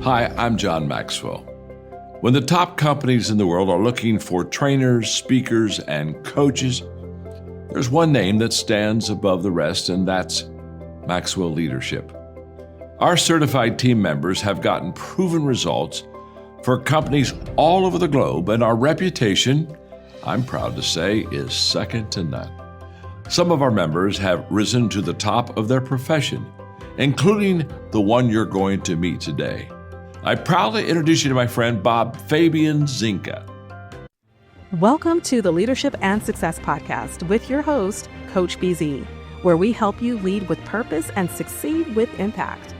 Hi, I'm John Maxwell. When the top companies in the world are looking for trainers, speakers, and coaches, there's one name that stands above the rest, and that's Maxwell Leadership. Our certified team members have gotten proven results for companies all over the globe, and our reputation, I'm proud to say, is second to none. Some of our members have risen to the top of their profession, including the one you're going to meet today. I proudly introduce you to my friend Bob Fabian Zinka. Welcome to the Leadership and Success Podcast with your host, Coach BZ, where we help you lead with purpose and succeed with impact.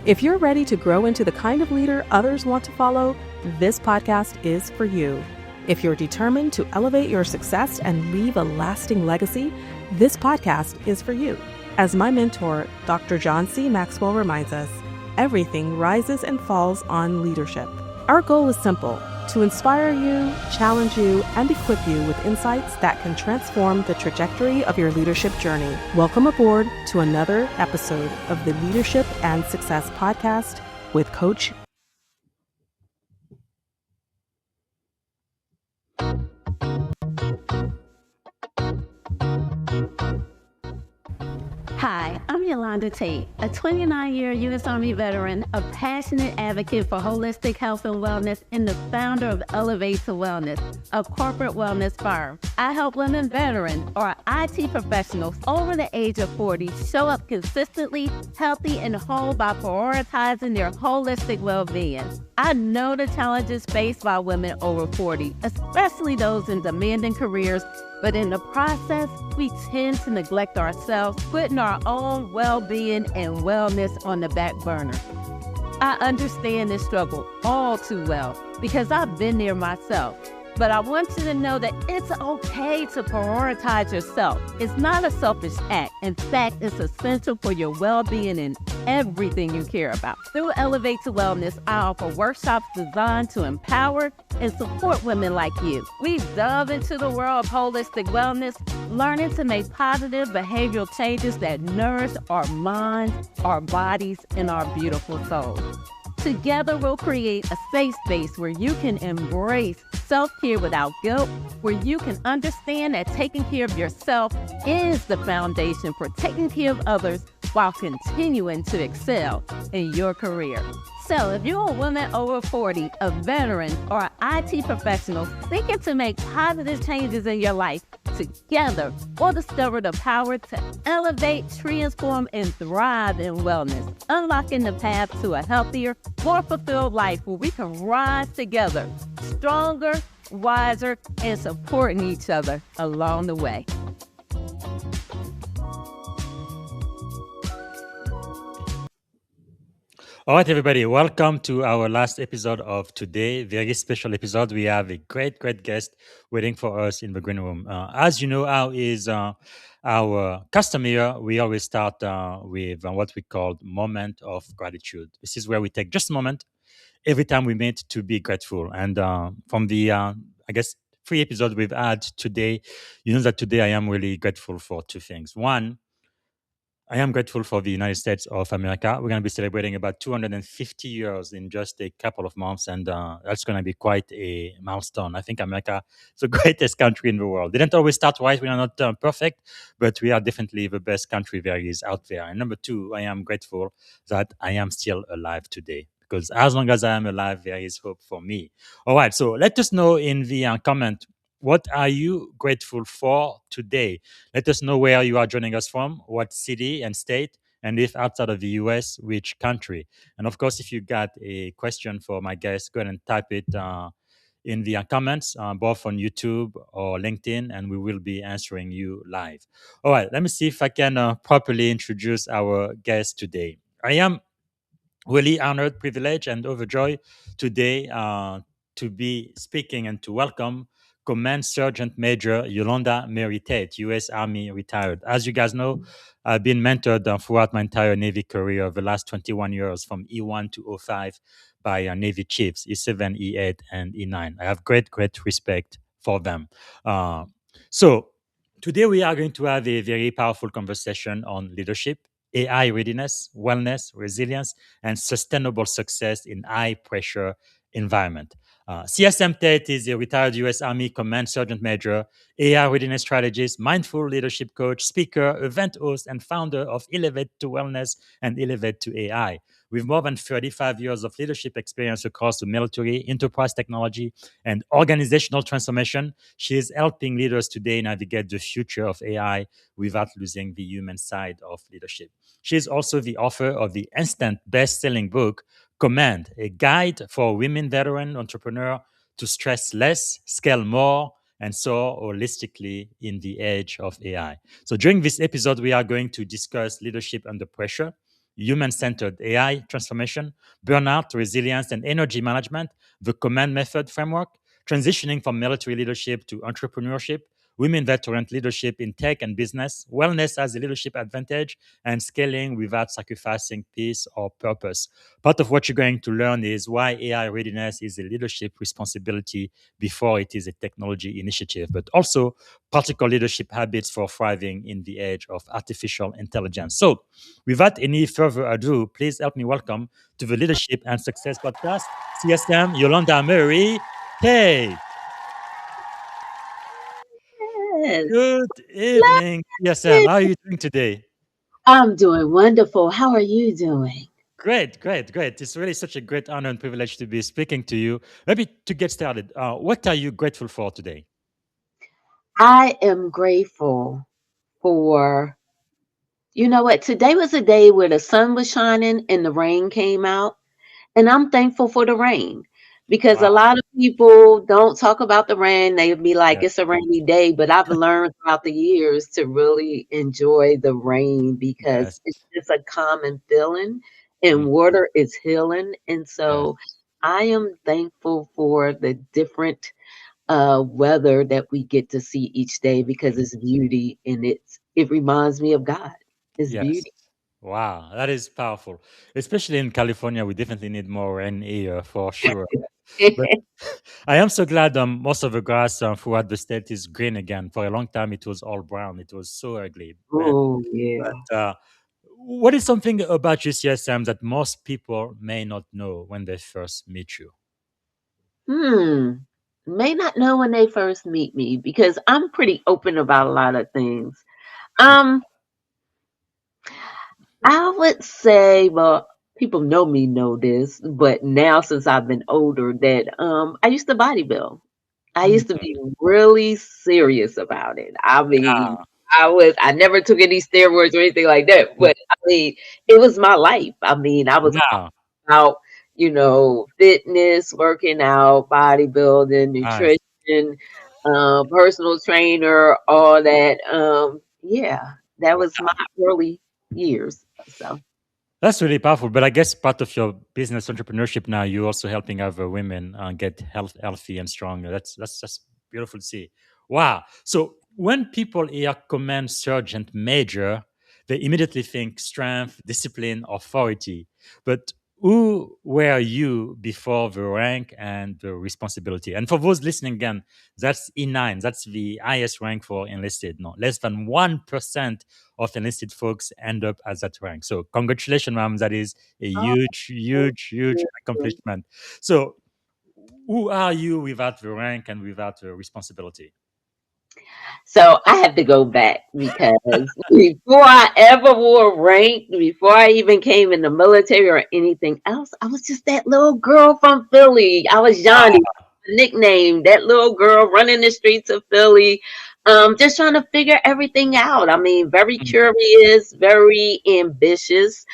If you're ready to grow into the kind of leader others want to follow, this podcast is for you. If you're determined to elevate your success and leave a lasting legacy, this podcast is for you. As my mentor, Dr. John C. Maxwell reminds us, everything rises and falls on leadership. Our goal is simple: to inspire you, challenge you, and equip you with insights that can transform the trajectory of your leadership journey. Welcome aboard to another episode of the Leadership and Success Podcast with Coach. Hi, I'm Yolanda Tate, a 29-year U.S. Army veteran, a passionate advocate for holistic health and wellness, and the founder of Elevate to Wellness, a corporate wellness firm. I help women veterans or IT professionals over the age of 40 show up consistently, healthy, and whole by prioritizing their holistic well-being. I know the challenges faced by women over 40, especially those in demanding careers, but in the process, we tend to neglect ourselves, putting our own well-being and wellness on the back burner. I understand this struggle all too well because I've been there myself. But I want you to know that it's okay to prioritize yourself. It's not a selfish act. In fact, it's essential for your well-being and everything you care about. Through Elevate to Wellness, I offer workshops designed to empower and support women like you. We delve into the world of holistic wellness, learning to make positive behavioral changes that nourish our minds, our bodies, and our beautiful souls. Together, we'll create a safe space where you can embrace self-care without guilt, where you can understand that taking care of yourself is the foundation for taking care of others while continuing to excel in your career. So if you're a woman over 40, a veteran, or an IT professional seeking to make positive changes in your life, together we'll discover the power to elevate, transform, and thrive in wellness, unlocking the path to a healthier, more fulfilled life where we can rise together, stronger, wiser, and supporting each other along the way. All right, everybody, welcome to our last episode of today. Very special episode. We have a great guest waiting for us in the green room. As you know, our custom here, we always start with what we call moment of gratitude. This is where we take just a moment every time we meet to be grateful. And from the, I guess, 3 episodes we've had today, you know that today I am really grateful for 2 things. One, I am grateful for the United States of America. We're going to be celebrating about 250 years in just a couple of months, and that's going to be quite a milestone. I think America is the greatest country in the world. Didn't always start right. We are not perfect, but we are definitely the best country there is out there. And number 2, I am grateful that I am still alive today, because as long as I am alive, there is hope for me. All right, so let us know in the comment, what are you grateful for today? Let us know where you are joining us from, what city and state, and if outside of the US, which country. And of course, if you got a question for my guest, go ahead and type it in the comments, both on YouTube or LinkedIn, and we will be answering you live. All right, let me see if I can properly introduce our guest today. I am really honored, privileged, and overjoyed today to be speaking and to welcome Command Sergeant Major Yolanda Marie Tate, U.S. Army retired. As you guys know, I've been mentored throughout my entire Navy career the last 21 years, from E1 to 05 by Navy chiefs, E7, E8, and E9. I have great respect for them. So today we are going to have a very powerful conversation on leadership, AI readiness, wellness, resilience, and sustainable success in high pressure environment. CSM Tate is a retired U.S. Army Command Sergeant Major, AI readiness strategist, mindful leadership coach, speaker, event host, and founder of Elevate to Wellness and Elevate to AI. With more than 35 years of leadership experience across the military, enterprise technology, and organizational transformation, she is helping leaders today navigate the future of AI without losing the human side of leadership. She is also the author of the instant best selling book, Command, a guide for women veteran entrepreneur to stress less, scale more, and soar holistically in the age of AI. So, during this episode, we are going to discuss leadership under pressure, human centered AI transformation, burnout, resilience, and energy management, the Command Method framework, transitioning from military leadership to entrepreneurship, women veteran leadership in tech and business, wellness as a leadership advantage, and scaling without sacrificing peace or purpose. Part of what you're going to learn is why AI readiness is a leadership responsibility before it is a technology initiative, but also practical leadership habits for thriving in the age of artificial intelligence. So, without any further ado, please help me welcome to the Leadership and Success Podcast, CSM Yolanda Marie Tate. Yes. Good evening, CSM. How are you doing today? I'm doing wonderful. How are you doing? Great, great, great. It's really such a great honor and privilege to be speaking to you. Maybe to get started, what are you grateful for today? I am grateful for, you know what? Today was a day where the sun was shining and the rain came out. And I'm thankful for the rain because a Wow. lot of people don't talk about the rain. They'd be like, Yes, it's a rainy day. But I've learned throughout the years to really enjoy the rain because yes, it's just a common feeling mm, and water is healing. And yes, so I am thankful for the different weather that we get to see each day because it's beauty and it reminds me of God. It's yes. beauty. Wow, that is powerful. Especially in California, we definitely need more rain here for sure. But I am so glad most of the grass throughout the state is green again. For a long time, it was all brown. It was so ugly, man. Oh, yeah. But what is something about you, CSM, that most people may not know when they first meet you? Hmm. May not know when they first meet me because I'm pretty open about a lot of things. Um, I would say, well, people know me know this, but now since I've been older, that I used to bodybuild. I Mm, used to be really serious about it. I mean, yeah, I never took any steroids or anything like that, mm, but I mean, it was my life. I mean, I was yeah, out, fitness, working out, bodybuilding, nice. nutrition, personal trainer, all that. Yeah, that was my early years. So, That's really powerful. But I guess part of your business entrepreneurship now, you're also helping other women get healthy and strong. That's just beautiful to see. Wow. So when people hear command sergeant major, they immediately think strength, discipline, authority. But who were you before the rank and the responsibility? And for those listening again, that's E9. That's the highest rank for enlisted. No, less than 1% of enlisted folks end up at that rank. So congratulations, ma'am. That is a oh, huge, huge, huge yeah. accomplishment. So who are you without the rank and without the responsibility? So I have to go back because before I ever wore rank, before I even came in the military or anything else, I was just that little girl from Philly. I was Johnny, Ah, nickname, that little girl running the streets of Philly, just trying to figure everything out. I mean, very mm, curious, very ambitious.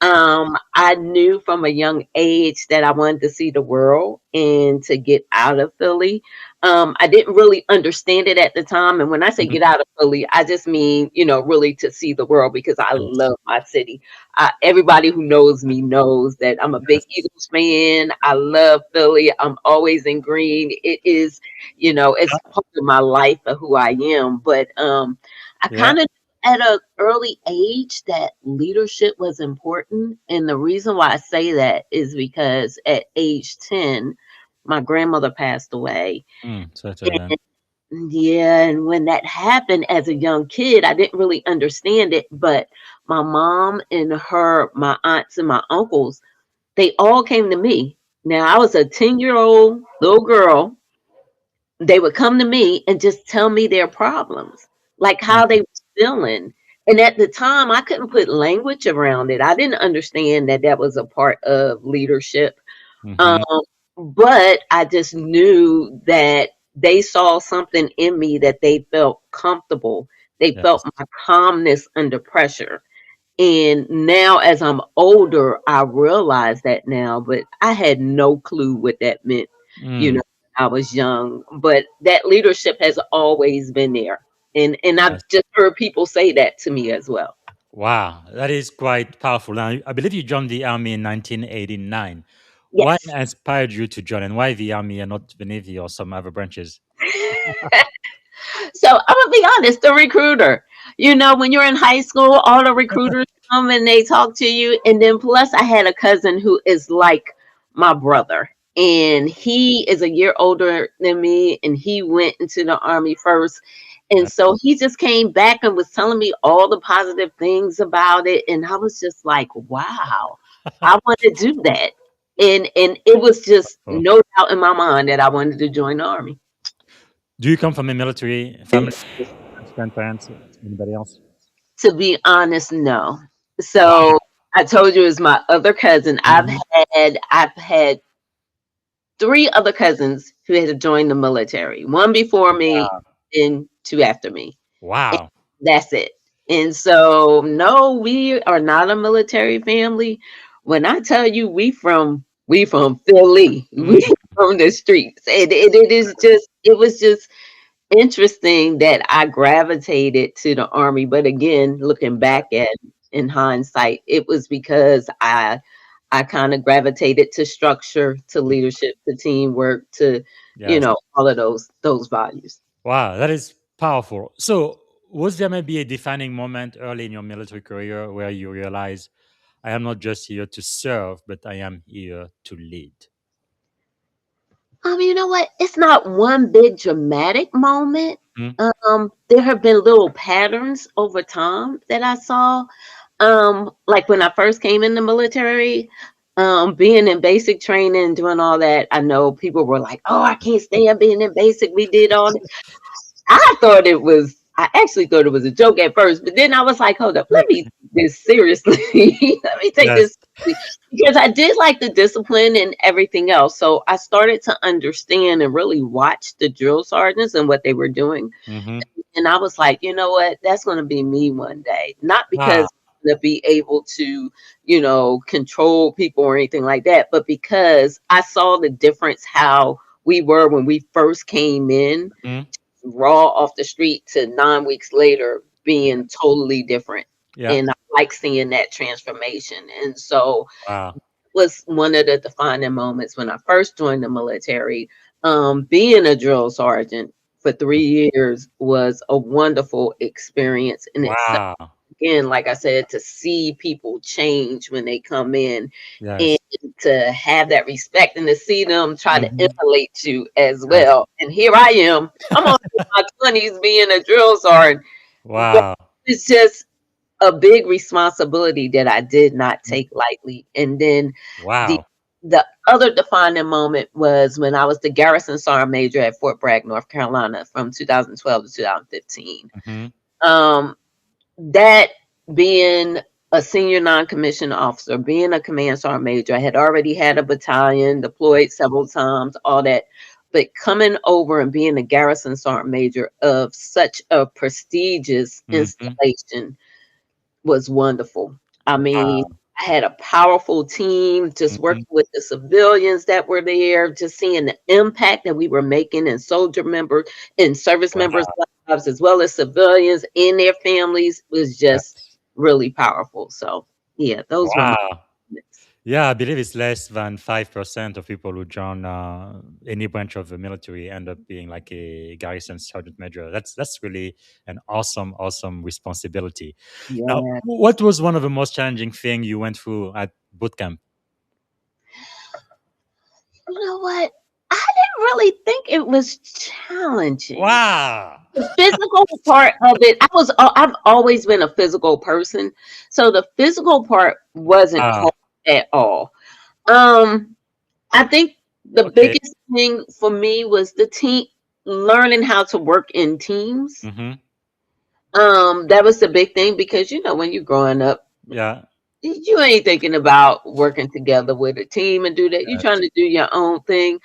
I knew from a young age that I wanted to see the world and to get out of Philly. I didn't really understand it at the time. And when I say mhm, get out of Philly, I just mean, really to see the world because I yes, love my city. Everybody who knows me knows that I'm a big yes, Eagles fan. I love Philly. I'm always in green. It is, it's part of my life of who I am. But I yeah. kind of at an early age that leadership was important. And the reason why I say that is because at age 10, my grandmother passed away. Sorry to hear that. Yeah, and when that happened as a young kid, I didn't really understand it, but my mom and my aunts and my uncles, they all came to me. Now, I was a 10-year-old little girl. They would come to me and just tell me their problems, like how they was feeling. And at the time, I couldn't put language around it. I didn't understand that that was a part of leadership. Um, Mm-hmm. but I just knew that they saw something in me that they felt comfortable. They felt Yes. my calmness under pressure. And now, as I'm older, I realize that now, but I had no clue what that meant, you know, Mm, when I was young. But that leadership has always been there. And I've yes. just heard people say that to me as well. Wow, that is quite powerful. Now, I believe you joined the army in 1989. What Yes. inspired you to join, and why the army and not the navy or some other branches? So I'm gonna be honest, the recruiter. You know, when you're in high school, all the recruiters come and they talk to you. And then plus I had a cousin who is like my brother. And he is a year older than me and he went into the army first. And Yes. so he just came back and was telling me all the positive things about it. And I was just like, wow, I want to do that. And it was just Oh. no doubt in my mind that I wanted to join the army. Do you come from a military family? Grandparents? Anybody else? To be honest, no. Wow. So I told you it's my other cousin. Mhm. I've had three other cousins who had joined the military. One before me and two after me. And Wow. that's it. And so no, we are not a military family. When I tell you we from Philly. Mm, We from the streets. And it was just interesting that I gravitated to the army, but again, looking back at in hindsight, it was because I kind of gravitated to structure, to leadership, to teamwork, to yes. all of those values. Wow, that is powerful. So, was there maybe a defining moment early in your military career where you realize I am not just here to serve, but I am here to lead? You know what? It's not one big dramatic moment. Mm, There have been little patterns over time that I saw. Like when I first came in the military, being in basic training, doing all that, I know people were like, "Oh, I can't stand being in basic." We did all I actually thought it was a joke at first, but then I was like, hold up, let me take this seriously. Let me take yes. this seriously. Because I did like the discipline and everything else. So I started to understand and really watch the drill sergeants and what they were doing. Hmm. And I was like, you know what? That's going to be me one day. Not Wow. because to be able to, control people or anything like that, but because I saw the difference how we were when we first came in Mm, raw off the street to 9 weeks later being totally different. yeah. And I like seeing that transformation. And so Wow. was one of the defining moments when I first joined the military. Being a drill sergeant for 3 years was a wonderful experience in itself. Wow. Again, like I said, to see people change when they come in and Yes. to have that respect and to see them try to Hmm. emulate you as Yes. well. And here I am. I'm only in my 20s being a drill sergeant, but Wow. it's just a big responsibility that I did not Mm, take lightly. And then the wow. the other defining moment was when I was the garrison sergeant major at Fort Bragg, North Carolina, from 2012 to 2015. Hmm. Um, that being a senior non-commissioned officer, being a command sergeant major, I had already had a battalion deployed several times, all that. But coming over and being a garrison sergeant major of such a prestigious Hmm. installation was wonderful. I mean, Wow. I had a powerful team, just Hmm. working with the civilians that were there, just seeing the impact that we were making in soldier members and service members' Wow. lives, as well as civilians and their families, was just Yes. really powerful. So, yeah, those were my Wow. moments. Yeah, I believe it's less than 5% of people who join any branch of the military end up being like a garrison sergeant major. That's really an awesome, awesome responsibility. Now, Yeah. what was one of the most challenging thing you went through at boot camp? You know what? I really think it was challenging. Wow. The physical part of it, I've always been a physical person, so the physical part wasn't Wow. hard at all. Um, I think the Okay. biggest thing for me was the team learning how to work in teams. Mm-hmm. That was the big thing because when you're growing up, Yeah. you ain't thinking about working together with a team and do that. You're trying Yes. to do your own thing.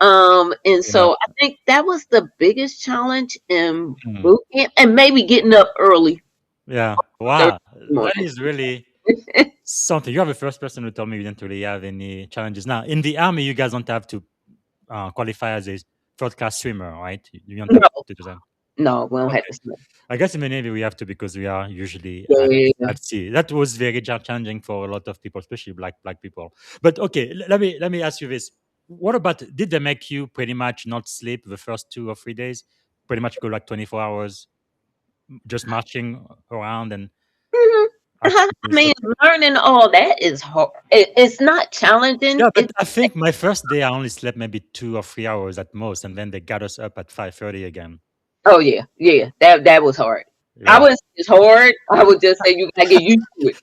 And Yeah. so I think that was the biggest challenge in Mm. boot camp, and maybe getting up early Yeah. Thursday Wow. That morning. is really something. You're the first person who told me you didn't really have any challenges. Now, in the army, you guys don't have to qualify as a third class swimmer, right? You don't have No, to do that. no, we don't have Okay. to sleep. I guess in the Navy we have to because we are usually Yeah. at sea. That was very challenging for a lot of people, especially black people. But okay, let me ask you this: what about did they make you pretty much not sleep the first 2 or 3 days? Pretty much go like 24 hours just marching around and Mhm. actually I mean, learning all that is hard. It's not challenging. yeah, but It's I think my first day I only slept maybe 2 or 3 hours at most, and then they got us up at 5:30 again. Oh yeah, yeah. That was hard. I Yeah. wouldn't say it's hard. I would just say you gotta get used to it.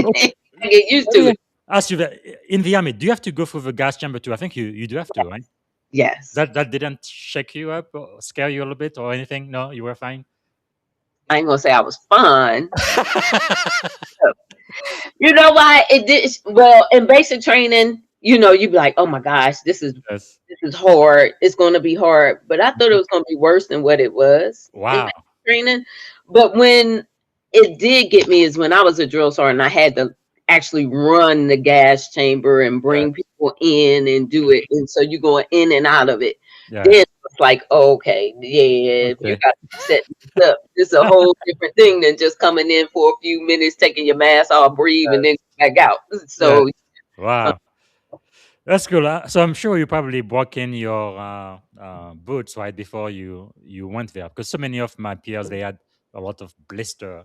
Okay. You gotta get used Let to me it. ask you that in the army, do you have to go through the gas chamber too? I think you do have to, right? Yes. That didn't shake you up or scare you a little bit or anything? No, you were fine? I ain't gonna say I was fun. You know why? It did well in basic training, you'd be like, oh my gosh, this is Yes. this is hard. It's gonna be hard. But I thought it Mhm. was gonna be worse than what it was in Wow. basic training. But when it did get me is when I was a drill sergeant, I had to actually run the gas chamber and Yes. bring people in and do Mhm. it. And so you're going in and out of it. Then Yes. it's like, okay, yeah, if you Okay. got to set this up, this is a whole different thing than just coming in for a few minutes, taking your mask off, breathe, and then Yes. back out. Yes. So Wow. That's cool. So I'm sure you probably broke in your boots right before you went there because so many of my peers they had a lot of blister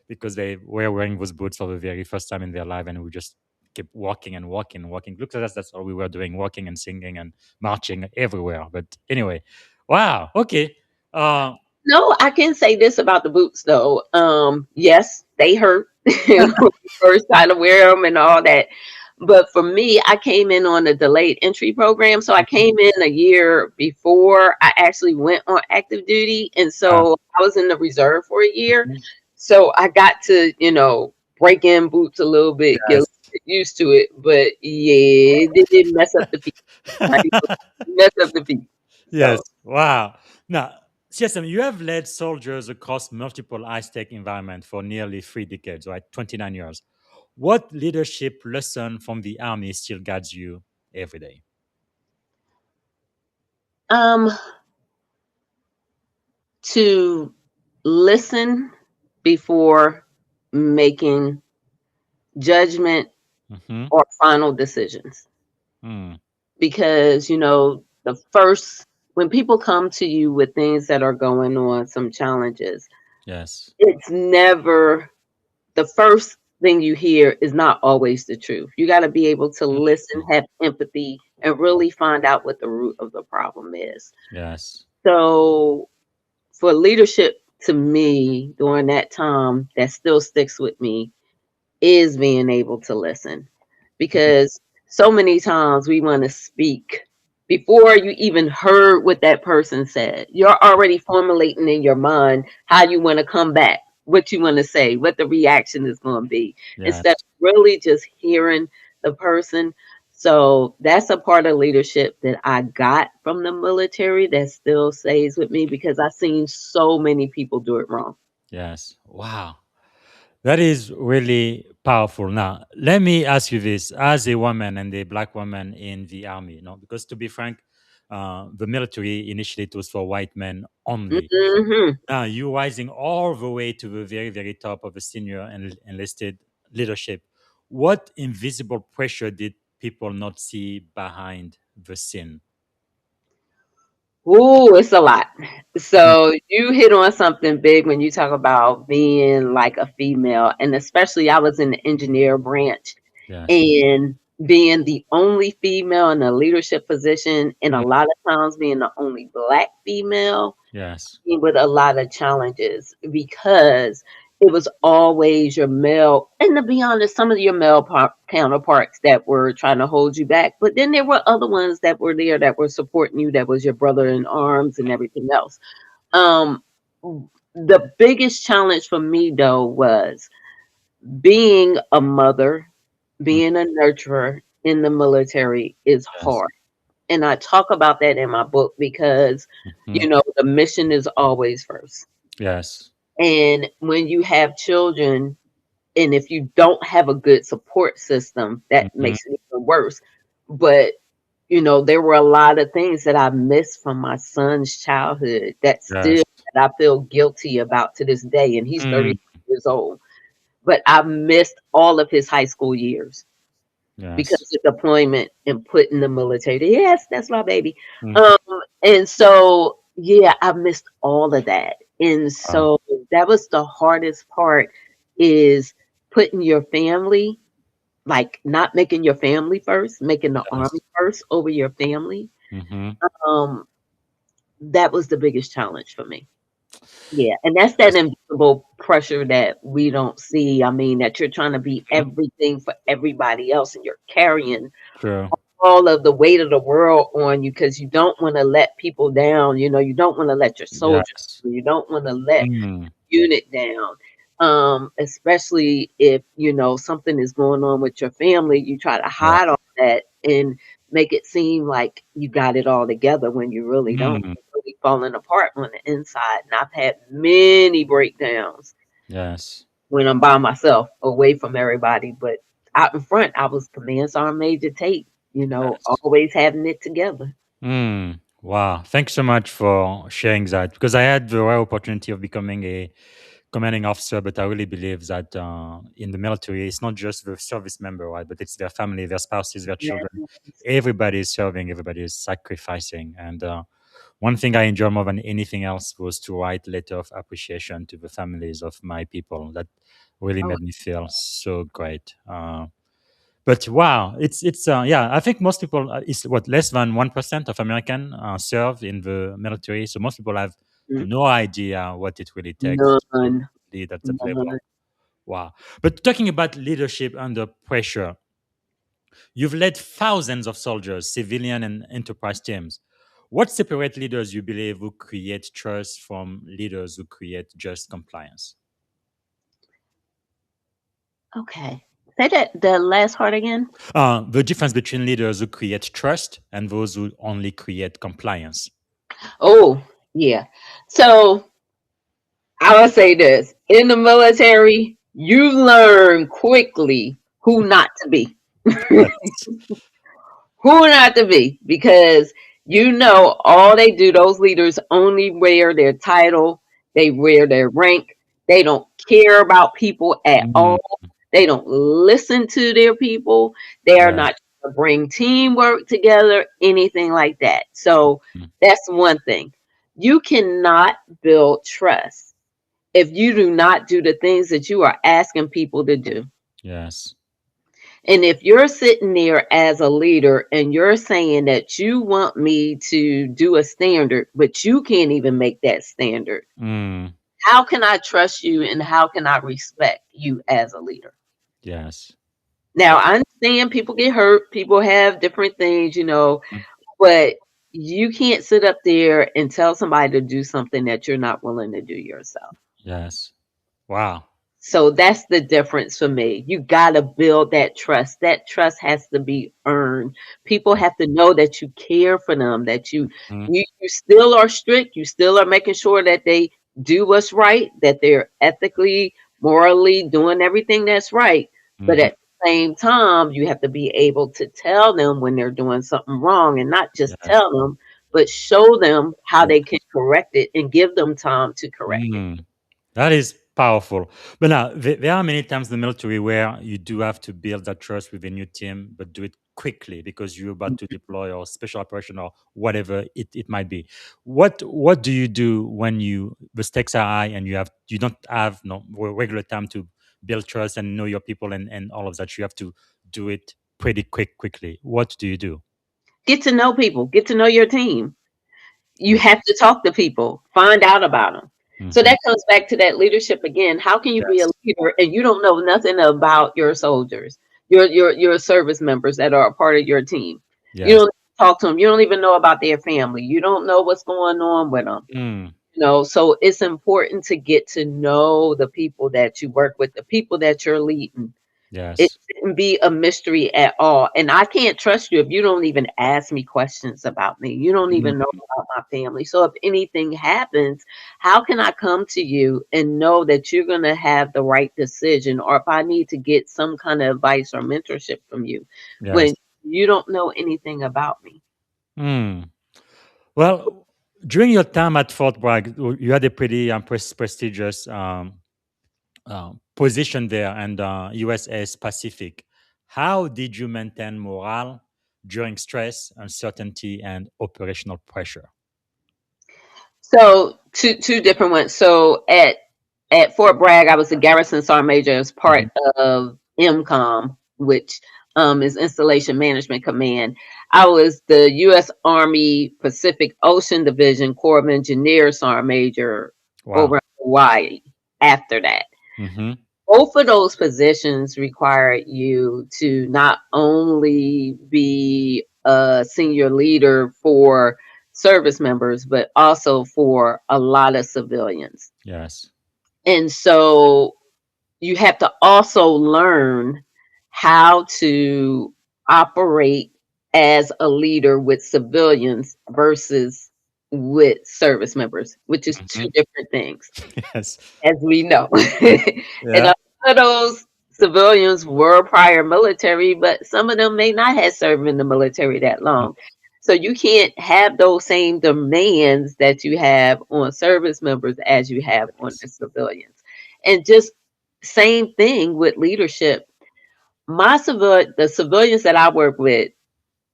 because they were wearing those boots for the very first time in their life and we just kept walking and walking and walking. Look at us, that's all we were doing, walking and singing and marching everywhere. But anyway, wow. Okay. Uh, no, I can say this about the boots though. Yes, they hurt when you first try to wear them and all that. But for me, I came in on a delayed entry program. So I mhm, came in a year before I actually went on active duty. And wow, so I was in the reserve for a year. mhm, So I got to, break in boots a little bit, get a little yes. bit used to it. But yeah, it did mess up the feet. I ain't gonna mess up the feet. Yes. So Wow. Now, CSM, you have led soldiers across multiple high-stake environments for nearly 3 decades, right? 29 years. What leadership lesson from the army still guides you every day? um to listen before making judgment Mm-hmm. or final decisions. Mm, Because, the first, when people come to you with things that are going on, some challenges, yes. it's never the first thing you hear is not always the truth. You got to be able to listen, Mm, have empathy, and really find out what the root of the problem is. yes. So, for leadership to me during that time, that still sticks with me is being able to listen Mm, because so many times we want to speak before you even heard what that person said. You're already formulating in your mind how you want to come back, what you want to say, what the reaction is going to be, instead yes. of really just hearing the person. So that's a part of leadership that I got from the military that still stays with me because I've seen so many people do it wrong. Yes. Wow. That is really powerful. Now, let me ask you this: as a woman and a black woman in the army, because to be frank, the military initially it was for white men only. Hmm. Now, you rising all the way to the very, very top of the senior and enlisted leadership. What invisible pressure did people not see behind the scene? Ooh, it's a lot. Mm, So you hit on something big when you talk about being like a female, and especially I was in the engineer branch, yes. and being the only female in a leadership position, and a Mm. lot of times being the only Black female, Yes. with a lot of challenges because it was always your male, and to be honest, some of your male counterparts that were trying to hold you back, but then there were other ones that were there that were supporting you, that was your brother in arms and everything else. Um, the biggest challenge for me though was being a mother, Mm. being a nurturer in the military is Yes. hard. And I talk about that in my book because, Mhm. the mission is always first. Yes. And when you have children, and if you don't have a good support system, that Mhm. makes it even worse. But, there were a lot of things that I missed from my son's childhood Yes. that I feel guilty about to this day. And he's Mm. 30 years old. But I missed all of his high school years because Yes. of deployment and put in the military. Yes, that's my baby. Mm. Um, and so yeah, I missed all of that. And Wow. so that was the hardest part, is putting your family, like not making your family first, making the army Yes. first over your family. Mhm. Um, that was the biggest challenge for me. Yeah, and that's that Yes. invisible pressure that we don't see. I mean, that you're trying to be Mhm. everything for everybody else, and you're carrying True. all of the weight of the world on you because you don't want to let people down. You don't want to let your soldiers, Yes. you don't want to let Mm. unit down. Especially if something is going on with your family, you try to Yeah. hide all that and make it seem like you got it all together when you really don't. Mm. You're really falling apart on the inside. And I've had many breakdowns Yes. when I'm by myself, away from everybody. But out in front, I was Command Sergeant Major Tate, Yes. always having it together. Mm. Wow. Thanks so much for sharing that, because I had the rare opportunity of becoming a commanding officer, but I really believe that in the military, it's not just the service member, right? But it's their family, their spouses, their Yeah. children. Everybody is serving, everybody is sacrificing. And one thing I enjoy more than anything else was to write letter of appreciation to the families of my people. That really Oh, made me feel so great. But wow, it's yeah. I think most people is what less than 1% of American serve in the military. So most people have mm, no idea what it really takes to none, lead at that level. none. Wow. But talking about leadership under pressure, you've led thousands of soldiers, civilian and enterprise teams. What separate leaders you believe who create trust from leaders who create just compliance? Okay. Say that the last part again. The difference between leaders who create trust and those who only create compliance. Oh, yeah. So I would say this: in the military, you learn quickly who not to be. Yes. Who not to be, because all they do, those leaders only wear their title, they wear their rank, they don't care about people at Mm, all, they don't listen to their people, they are yes. not trying to bring teamwork together, anything like that. So Mm, that's one thing. You cannot build trust if you do not do the things that you are asking people to do. yes. And if you're sitting there as a leader and you're saying that you want me to do a standard, but you can't even make that standard, Mm, how can I trust you and how can I respect you as a leader? yes. Now, I understand people get hurt, people have different things, Mm, but you can't sit up there and tell somebody to do something that you're not willing to do yourself. yes. Wow. So that's the difference for me. You got to build that trust. That trust has to be earned. People have to know that you care for them, that Mm, you still are strict, you still are making sure that they do what's right, that they're ethically, morally doing everything that's right. But mhm, at the same time, you have to be able to tell them when they're doing something wrong, and not just yes. tell them, but show them how Yeah. they can correct it and give them time to correct it. Mm. That is powerful. But now, there are many times in the military where you do have to build that trust with a new team, but do it quickly because you're about to deploy or special operation or whatever it might be. What do you do when the stakes are high and you don't have no regular time to build trust and know your people and all of that? You have to do it pretty quickly. What do you do? Get to know people, get to know your team. You Mm. have to talk to people, find out about them. So Mhm. that comes back to that leadership again. How can you be a Yes. leader and you don't know nothing about your soldiers, your service members that are a part of your team? You Yes. don't talk to them. You don't even know about their family. You don't know what's going on with them. Mm. So it's important to get to know the people that you work with, the people that you're leading. It Yes. shouldn't be a mystery at all. And I can't trust you if you don't even ask me questions about me. You don't even know Mm. about my family. So if anything happens, how can I come to you and know that you're going to have the right decision? Or if I need to get some kind of advice or mentorship from you when Yes. you don't know anything about me? Mm. Well, during your time at Fort Bragg, you had a pretty prestigious position there and USS Pacific. How did you maintain morale during stress, uncertainty, and operational pressure? So two different ones. So at Fort Bragg, I was a garrison sergeant major as part Mhm. of MCOM, which is Installation Management Command. I was the U.S. Army Pacific Ocean Division Corps of Engineers sergeant major Wow. over in Hawaii. After that, Hmm. both of those positions require you to not only be a senior leader for service members, but also for a lot of civilians. Yes. And so you have to also learn how to operate as a leader with civilians versus with service members, which is two Hmm. different things, Yes. as we know. And Yeah. a lot of those civilians were prior military, but some of them may not have served in the military that Mm. long. So you can't have those same demands that you have on service members as you have on Yes. the civilians. And just same thing with leadership. The civilians that I work with,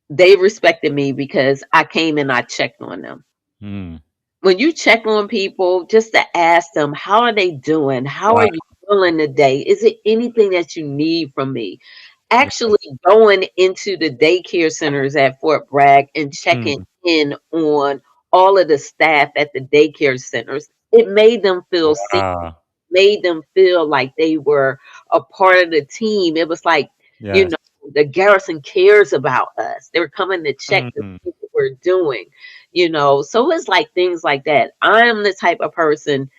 they respected me because I came and I checked on them. Mm. When you check on people, just to ask them, how are they doing? How are Wow. you feeling today? Is it anything that you need from me? Actually, Yes. going into the daycare centers at Fort Bragg and checking Mm. in on all of the staff at the daycare centers, it made them feel seen, Wow. made them feel like they were a part of the team. It was like, you Yes. know, the garrison cares about us. They were coming to check to Mm. see what we're doing. So it's like things like that. I am the type of person,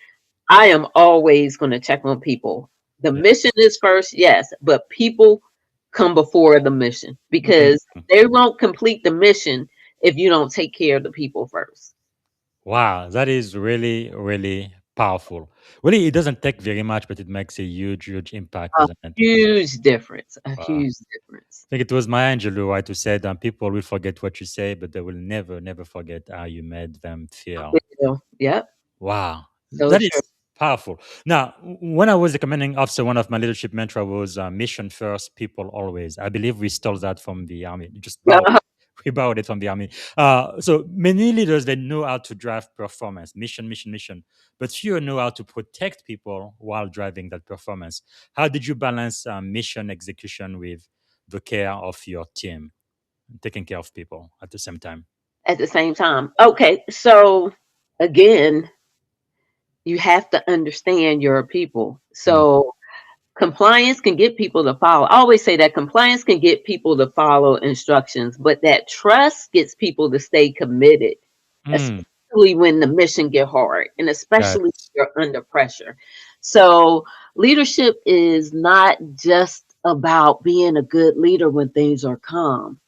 I am always going to check on people. The mission Yes. is first, yes, but people come before the mission Mm. because they won't complete the mission if you don't take care of the people first. Wow, that is really, really powerful. Really, it doesn't take very much, but it makes a huge, huge impact, A doesn't it? huge difference, a Wow. huge difference. I think it was Maya Angelou, right, who said, people will forget what you say, but they will never, never forget how you made them feel. Yep, Wow, so that true. is powerful. Now, when I was a commanding officer, one of my leadership mantra was mission first, people always. I believe we stole that from the army. Just borrowed, we borrowed it from the army. So many leaders, they know how to drive performance, mission, mission, mission, but few know how to protect people while driving that performance. How did you balance mission execution with the care of your team, taking care of people at the same time? At the same time. Okay, so again, you have to understand your people. Mm. So compliance can get people to follow. I always say that compliance can get people to follow instructions, but that trust gets people to stay committed, Mm. especially when the mission get hard and especially when Yes. you're under pressure. So leadership is not just about being a good leader when things are calm.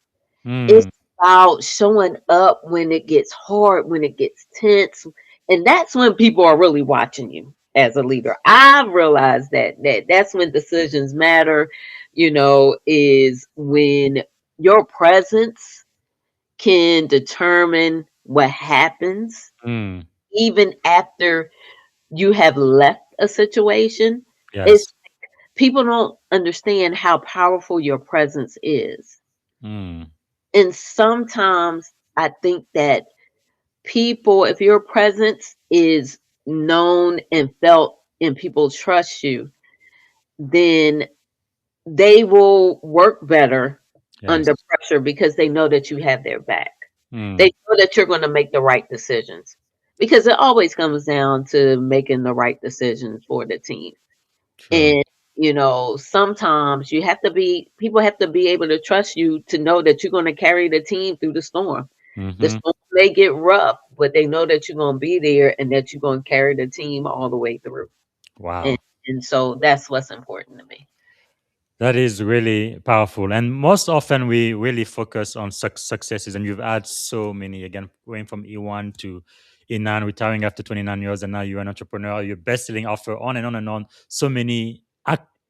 It's Mm. about showing up when it gets hard, when it gets tense, and that's when people are really watching you as a leader. I've realized that's when decisions matter, is when your presence can determine what happens Mm. even after you have left a situation. It's Yes. people don't understand how powerful your presence is. Mm. And sometimes I think that people, if your presence is known and felt and people trust you, then they will work better under Yes. pressure because they know that you have their back. They Mm, know that you're going to make the right decisions because it always comes down to making the right decisions for the team. true. And, sometimes people have to be able to trust you to know that you're going to carry the team through the storm. The Mm-hmm. storm may get rough, but they know that you're going to be there and that you're going to carry the team all the way through. And, Wow. and so that's what's important to me. That is really powerful. And most often we really focus on successes. And you've had so many, again, going from E1 to E9, retiring after 29 years. And now you're an entrepreneur, you're best-selling author, on and on and on. So many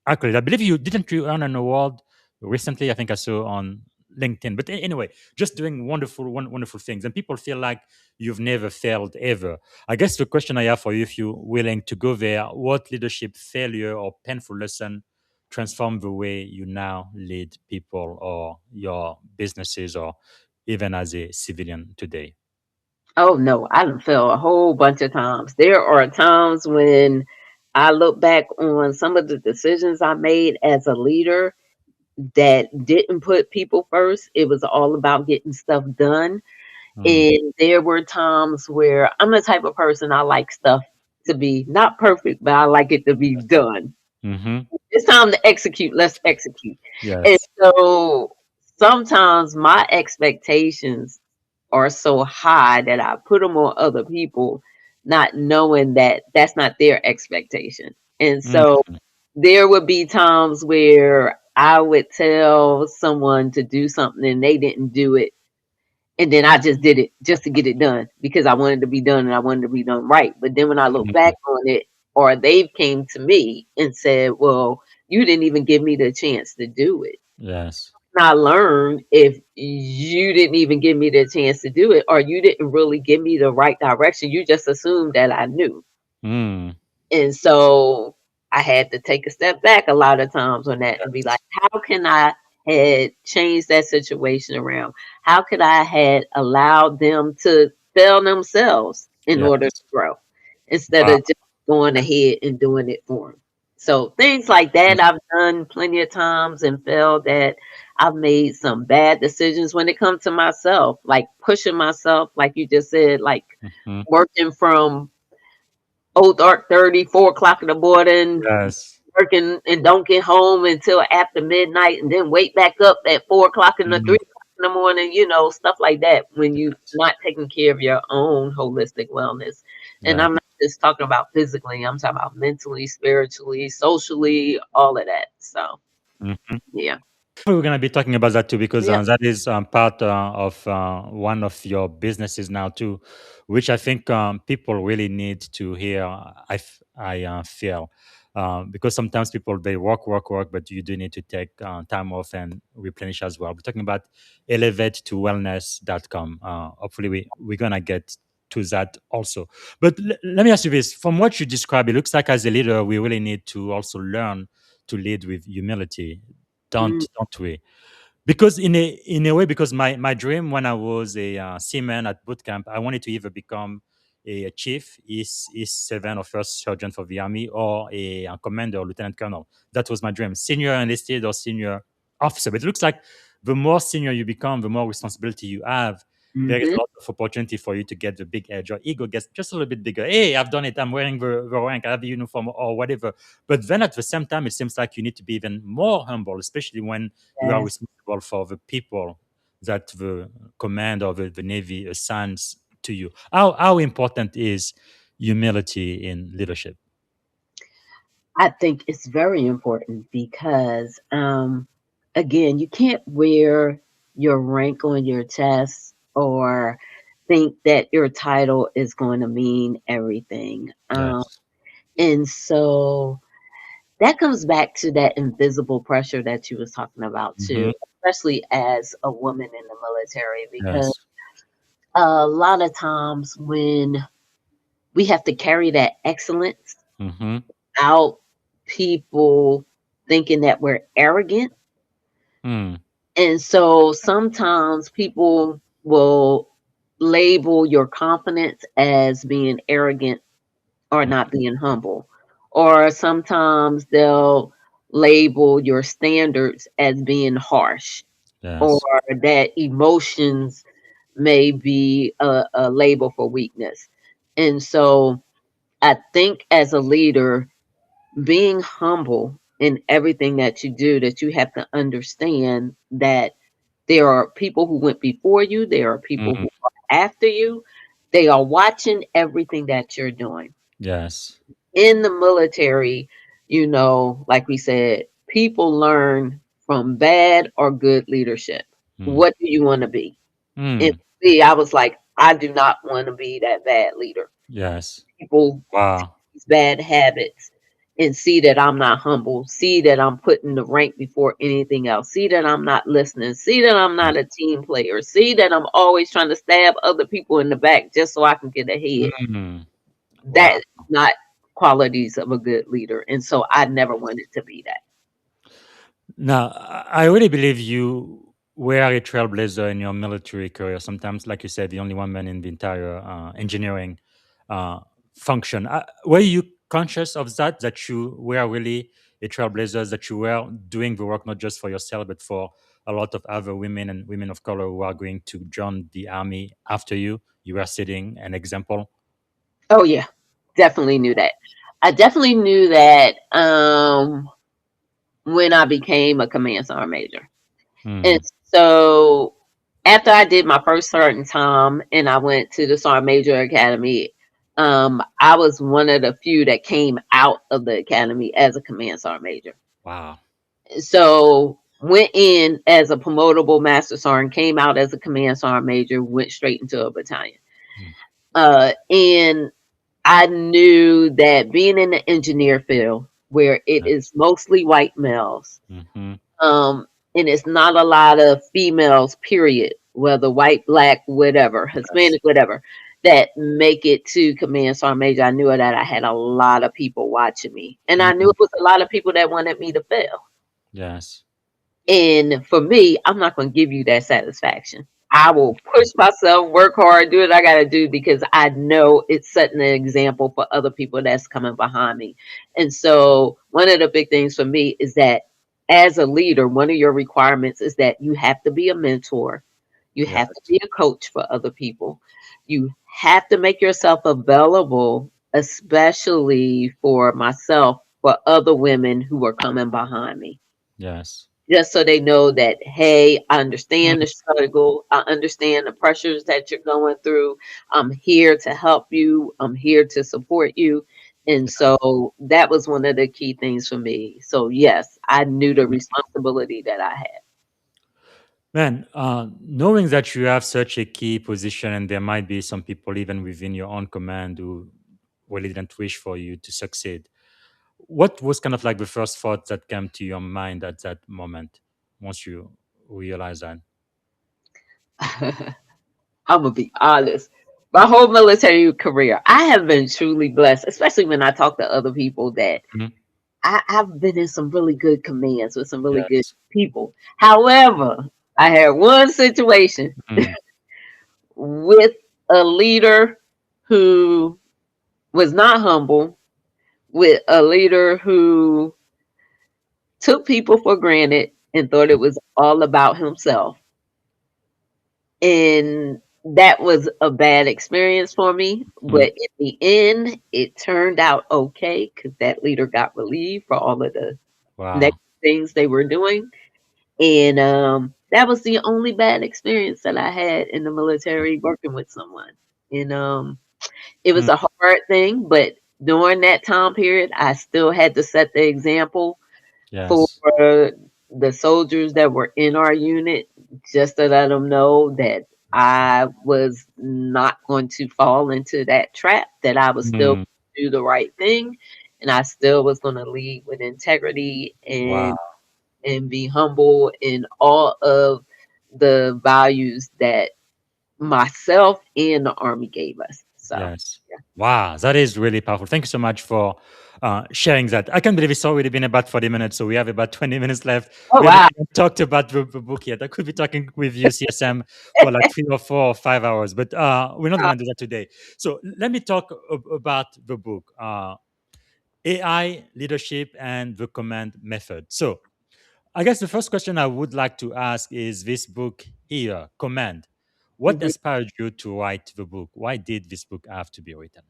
accolades. I believe you earn an award recently? I think I saw on LinkedIn. But anyway, just doing wonderful things. And people feel like you've never failed ever. I guess the question I have for you, if you're willing to go there, what leadership failure or painful lesson transform the way you now lead people or your businesses or even as a civilian today? Oh no, I done fell a whole bunch of times. There are times when I look back on some of the decisions I made as a leader that didn't put people first. It was all about getting stuff done. Mm. And there were times where I'm the type of person I like stuff to be not perfect, but I like it to be done. Mm-hmm. It's time to execute. Let's execute. And Yes. so sometimes my expectations are so high that I put them on other people, not knowing that that's not their expectation. And Mm. so there would be times where I would tell someone to do something and they didn't do it. And then I just did it just to get it done because I wanted to be done and I wanted to be done right. But then when I look Mm. back on it, or they came to me and said, well, you didn't even give me the chance to do it. Yes. And I learned if you didn't even give me the chance to do it, or you didn't really give me the right direction, you just assumed that I knew. Mm. And so I had to take a step back a lot of times on that and be like, how can I had changed that situation around? How could I had allowed them to fail themselves in order to Yes. grow instead Wow. of just going ahead and doing it for them? So things like that I've done plenty of times and felt that I've made some bad decisions when it comes to myself, like pushing myself, like you just said, like Mm-hmm. working from dark 30, 4 o'clock in the morning, Yes. working and don't get home until after midnight and then wake back up at 4 o'clock in the Mm. 3 o'clock in the morning, stuff like that when you not taking care of your own holistic wellness. And Yeah. I'm not just talking about physically, I'm talking about mentally, spiritually, socially, all of that. So Mhm. yeah. We're going to be talking about that too because Yeah. that is part of one of your businesses now too, which I think people really need to hear. I feel because sometimes people they work, but you do need to take time off and replenish as well. We're talking about elevate to wellness.com. Hopefully, we're going to get to that also. But let me ask you this: from what you describe, it looks like as a leader, we really need to also learn to lead with humility, Mm, don't we? Because in a way, because my dream when I was a seaman at boot camp, I wanted to either become a chief, E7 or first sergeant for the army, or a commander or lieutenant colonel. That was my dream, senior enlisted or senior officer. But it looks like the more senior you become, the more responsibility you have. There is mhm. a lot of opportunity for you to get the big edge. Your ego gets just a little bit bigger. Hey, I've done it. I'm wearing the rank. I have the uniform or whatever. But then at the same time, it seems like you need to be even more humble, especially when you are Yes. responsible for the people that the command or the Navy assigns to you. How important is humility in leadership? I think it's very important because, again, you can't wear your rank on your chest or think that your title is going to mean everything. Yes. And so that comes back to that invisible pressure that you was talking about too, Mm-hmm. especially as a woman in the military, because Yes. a lot of times when we have to carry that excellence Mm-hmm. out, people thinking that we're arrogant. Mm. And so sometimes people will label your confidence as being arrogant or not being humble. Or sometimes they'll label your standards as being harsh. or Yes. that emotions may be a label for weakness. And so I think as a leader, being humble in everything that you do, that you have to understand that there are people who went before you, there are people Mm, who are after you. They are watching everything that you're doing. yes. In the military, like we said, people learn from bad or good leadership. Mm, What do you want to be? And mm, see, I was like, I do not want to be that bad leader. yes. People Wow. these bad habits and see that I'm not humble, see that I'm putting the rank before anything else, see that I'm not listening, see that I'm not a team player, see that I'm always trying to stab other people in the back just so I can get ahead. Mm, wow. That's not qualities of a good leader. And so I never wanted to be that. Now, I really believe you were a trailblazer in your military career. Sometimes, like you said, the only one man in the entire engineering uh, function. Were you conscious of that, that you were really a trailblazer, that you were doing the work not just for yourself, but for a lot of other women and women of color who are going to join the army after you? You were setting an example. Oh yeah, definitely knew that. I definitely knew that when I became a command sergeant major. And Mm, so after I did my first sergeant time and I went to the Sergeant Major Academy, I was one of the few that came out of the academy as a command sergeant major. wow. So went in as a promotable master sergeant, came out as a command sergeant major, went straight into a battalion. Mm, And I knew that being in the engineer field where it yes. is mostly white males, Mm-hmm. um, and it's not a lot of females, period, whether white, black, whatever, Yes. Hispanic, whatever, that make it to command sergeant major. I knew that I had a lot of people watching me, and I knew Mm, it was a lot of people that wanted me to fail. yes. And for me, I'm not going to give you that satisfaction. I will push myself, work hard, do what I got to do because I know it's setting an example for other people that's coming behind me. And so, one of the big things for me is that as a leader, one of your requirements is that you have to be a mentor, you have to Yes. be a coach for other people, you have to make yourself available, especially for myself, for other women who are coming behind me, Yes. just so they know that, hey, I understand Mm, the struggle, I understand the pressures that you're going through, I'm here to help you, I'm here to support you. And so that was one of the key things for me. So yes, I knew the responsibility that I had. man, knowing that you have such a key position and there might be some people even within your own command who really didn't wish for you to succeed, what was kind of like the first thought that came to your mind at that moment once you realized that? I'm gonna be honest. My whole military career, I have been truly blessed, especially when I talk to other people that Mhm. I've been in some really good commands with some really good Yes. people. However, I had one situation Mm, with a leader who was not humble, with a leader who took people for granted and thought it was all about himself. And that was a bad experience for me. mm. But in the end, it turned out okay because that leader got relieved for all of the Wow. negative things they were doing. And that was the only bad experience that I had in the military working with someone. And it was Mm, a hard thing, but during that time period, I still had to set the example for yes. the soldiers that were in our unit, just to let them know that I was not going to fall into that trap, that I was still Mm, do the right thing, and I still was going to lead with integrity wow. and be humble in all of the values that myself and the army gave us. So Yes. Wow, that is really powerful. Thank you so much for sharing that. I can't believe it's already been about 40 minutes, so we have about 20 minutes left. oh We haven't wow. even talked about the book yet. I could be talking with you, CSM, for like 3 or 4 or 5 hours, but we're not going to do that today. So let me talk about the book, AI, Leadership, and the Command Method. So I guess the first question I would like to ask is this book here, Command. What Mhm. inspired you to write the book? Why did this book have to be written?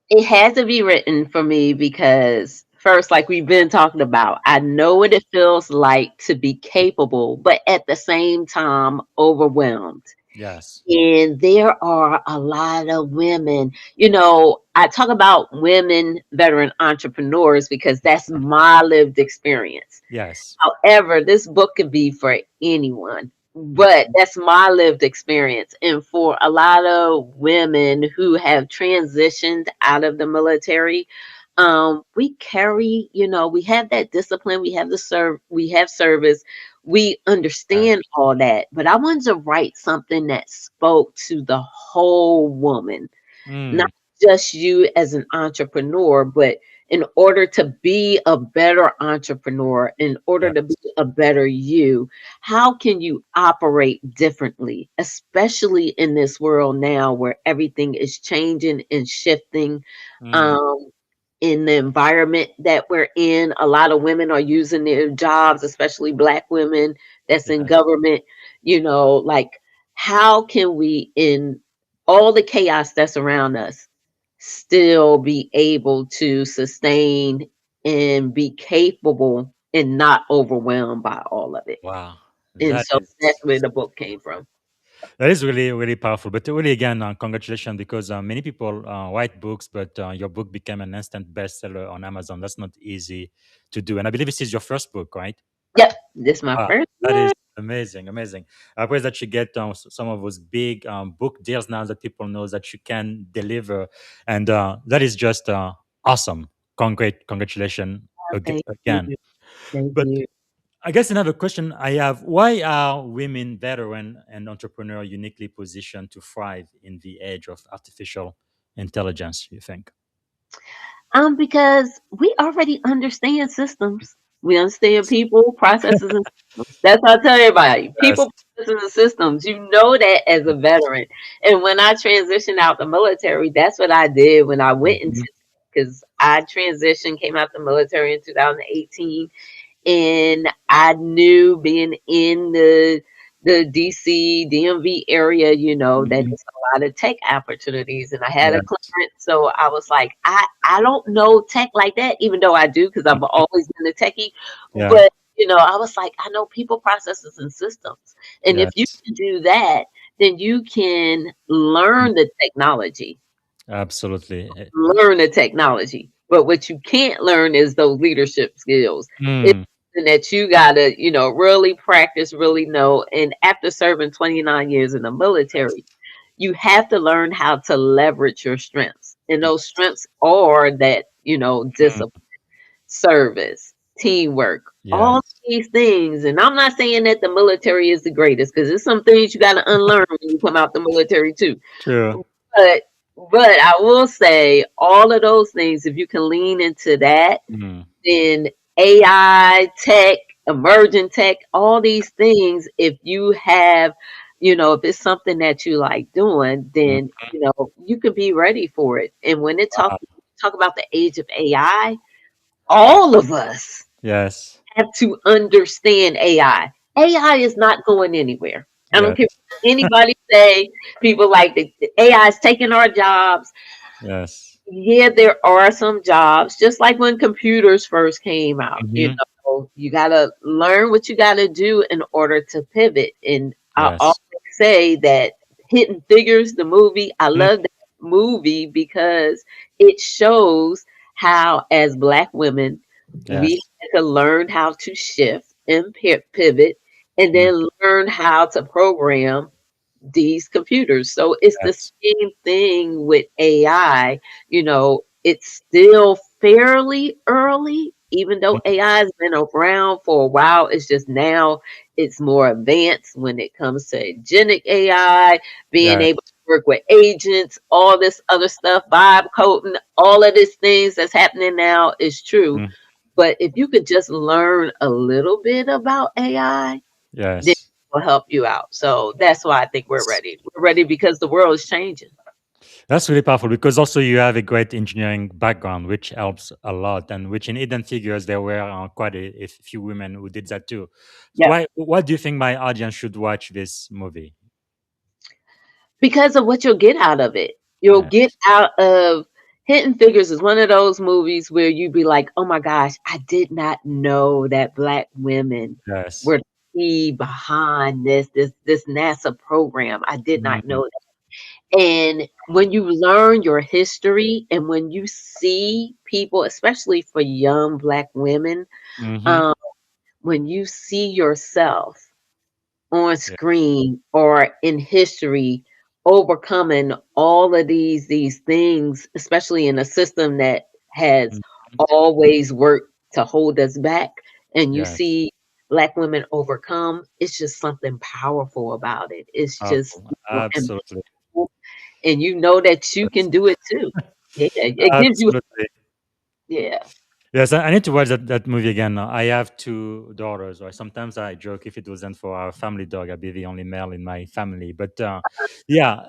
It had to be written for me because first, like we've been talking about, I know what it feels like to be capable, but at the same time overwhelmed. Yes. And there are a lot of women. I talk about women veteran entrepreneurs because that's my lived experience. Yes. However, this book could be for anyone, Mm. but that's my lived experience. And for a lot of women who have transitioned out of the military, we carry, we have that discipline, we have service, we Yes. understand all that. But I wanted to write something that spoke to the whole woman, not Mm. just you as an entrepreneur, but in order to be a better entrepreneur, in order to be Yes. a better you, how can you operate differently, especially in this world now where everything is changing and shifting? Mm. Um, in the environment that we're in, a lot of women are using their jobs, especially Black women that's in Yes. government, like how can we, in all the chaos that's around us, still be able to sustain and be capable and not overwhelmed by all of it? Wow. And That so is that's where the book came from. that is really really powerful. But really, again, congratulations because many people write books, but your book became an instant bestseller on Amazon. That's not easy to do, and I believe this is your first book, right? Yep, this is my Wow, first that is one. amazing, amazing. I pray that you get some of those big book deals now that people know that you can deliver, and that is just awesome. Congratulations Thank again. you. Thank But you. I guess another question I have: why are women, veteran and entrepreneur, uniquely positioned to thrive in the age of artificial intelligence? You think? Because we already understand systems. We understand people, processes, and systems. That's what I tell everybody. Yes. People, processes, and systems. You know that as a veteran. And when I transitioned out the military, that's what I did when I went into, Mhm. because I transitioned, came out the military in 2018, and I knew being in the DC DMV area, that Mhm. there's a lot of tech opportunities, and I had a Yes. clearance, so I was like, I don't know tech like that, even though I do because I've always been a techie, Yeah. but I was like, I know people, processes, and systems, and if you Yes. can do that, then you can Mm. learn the technology Absolutely. learn the technology. But what you can't learn is those leadership skills. It's Mm. something that you gotta, really practice, really know. And after serving 29 years in the military, you have to learn how to leverage your strengths. And those strengths are that, Mm. discipline, service, teamwork, Yes. all these things. And I'm not saying that the military is the greatest, because there's some things you gotta unlearn when you come out the military too. True. But I will say all of those things, if you can lean into that, Mm. then AI, tech, emerging tech, all these things, if you have, if it's something that you like doing, Mm. then you could be ready for it. And when it Wow. talk about the age of AI, all of us Yes. have to understand AI. AI is not going anywhere. I don't Yes. care what anybody say. People like the AI is taking our jobs. Yes. Yeah, there are some jobs, just like when computers first came out, Mhm. you gotta learn what you gotta do in order to pivot. And I always Yes. say that Hidden Figures, the movie, I Mm. love that movie because it shows how, as Black women, we Yes. had to learn how to shift and pivot, and Mm. then learn how to program these computers. So it's the Yes. same thing with AI. It's still fairly early, even though Mm. AI has been around for a while. It's just now it's more advanced when it comes to agentic AI, being Yes. able to work with agents, all this other stuff, vibe coding, all of these things that's happening now is true. Mm. But if you could just learn a little bit about AI, then Yes. will help you out. So that's why I think we're ready. We're ready because the world is changing. That's really powerful because also you have a great engineering background, which helps a lot, and which in Hidden Figures there were quite a few women who did that too. Yep. Why do you think my audience should watch this movie? Because of what you'll get out of it. You'll get Yes, out of Hidden Figures is one of those movies where you'd be like, oh my gosh, I did not know that Black women yes, were the key behind this NASA program. I did not mm-hmm. know that. And when you learn your history and when you see people, especially for young Black women, Mm-hmm. um, when you see yourself on Yeah, screen or in history overcoming all of these things, especially in a system that has mhm. always worked to hold us back, and you Yes, see Black women overcome, it's just something powerful about it. It's just, powerful, absolutely, and you know that you can yes, do it too. Yeah, it gives you, absolutely. yeah. Yes, I need to watch that movie again. I have two daughters, right? Sometimes I joke if it wasn't for our family dog, I'd be the only male in my family. But yeah,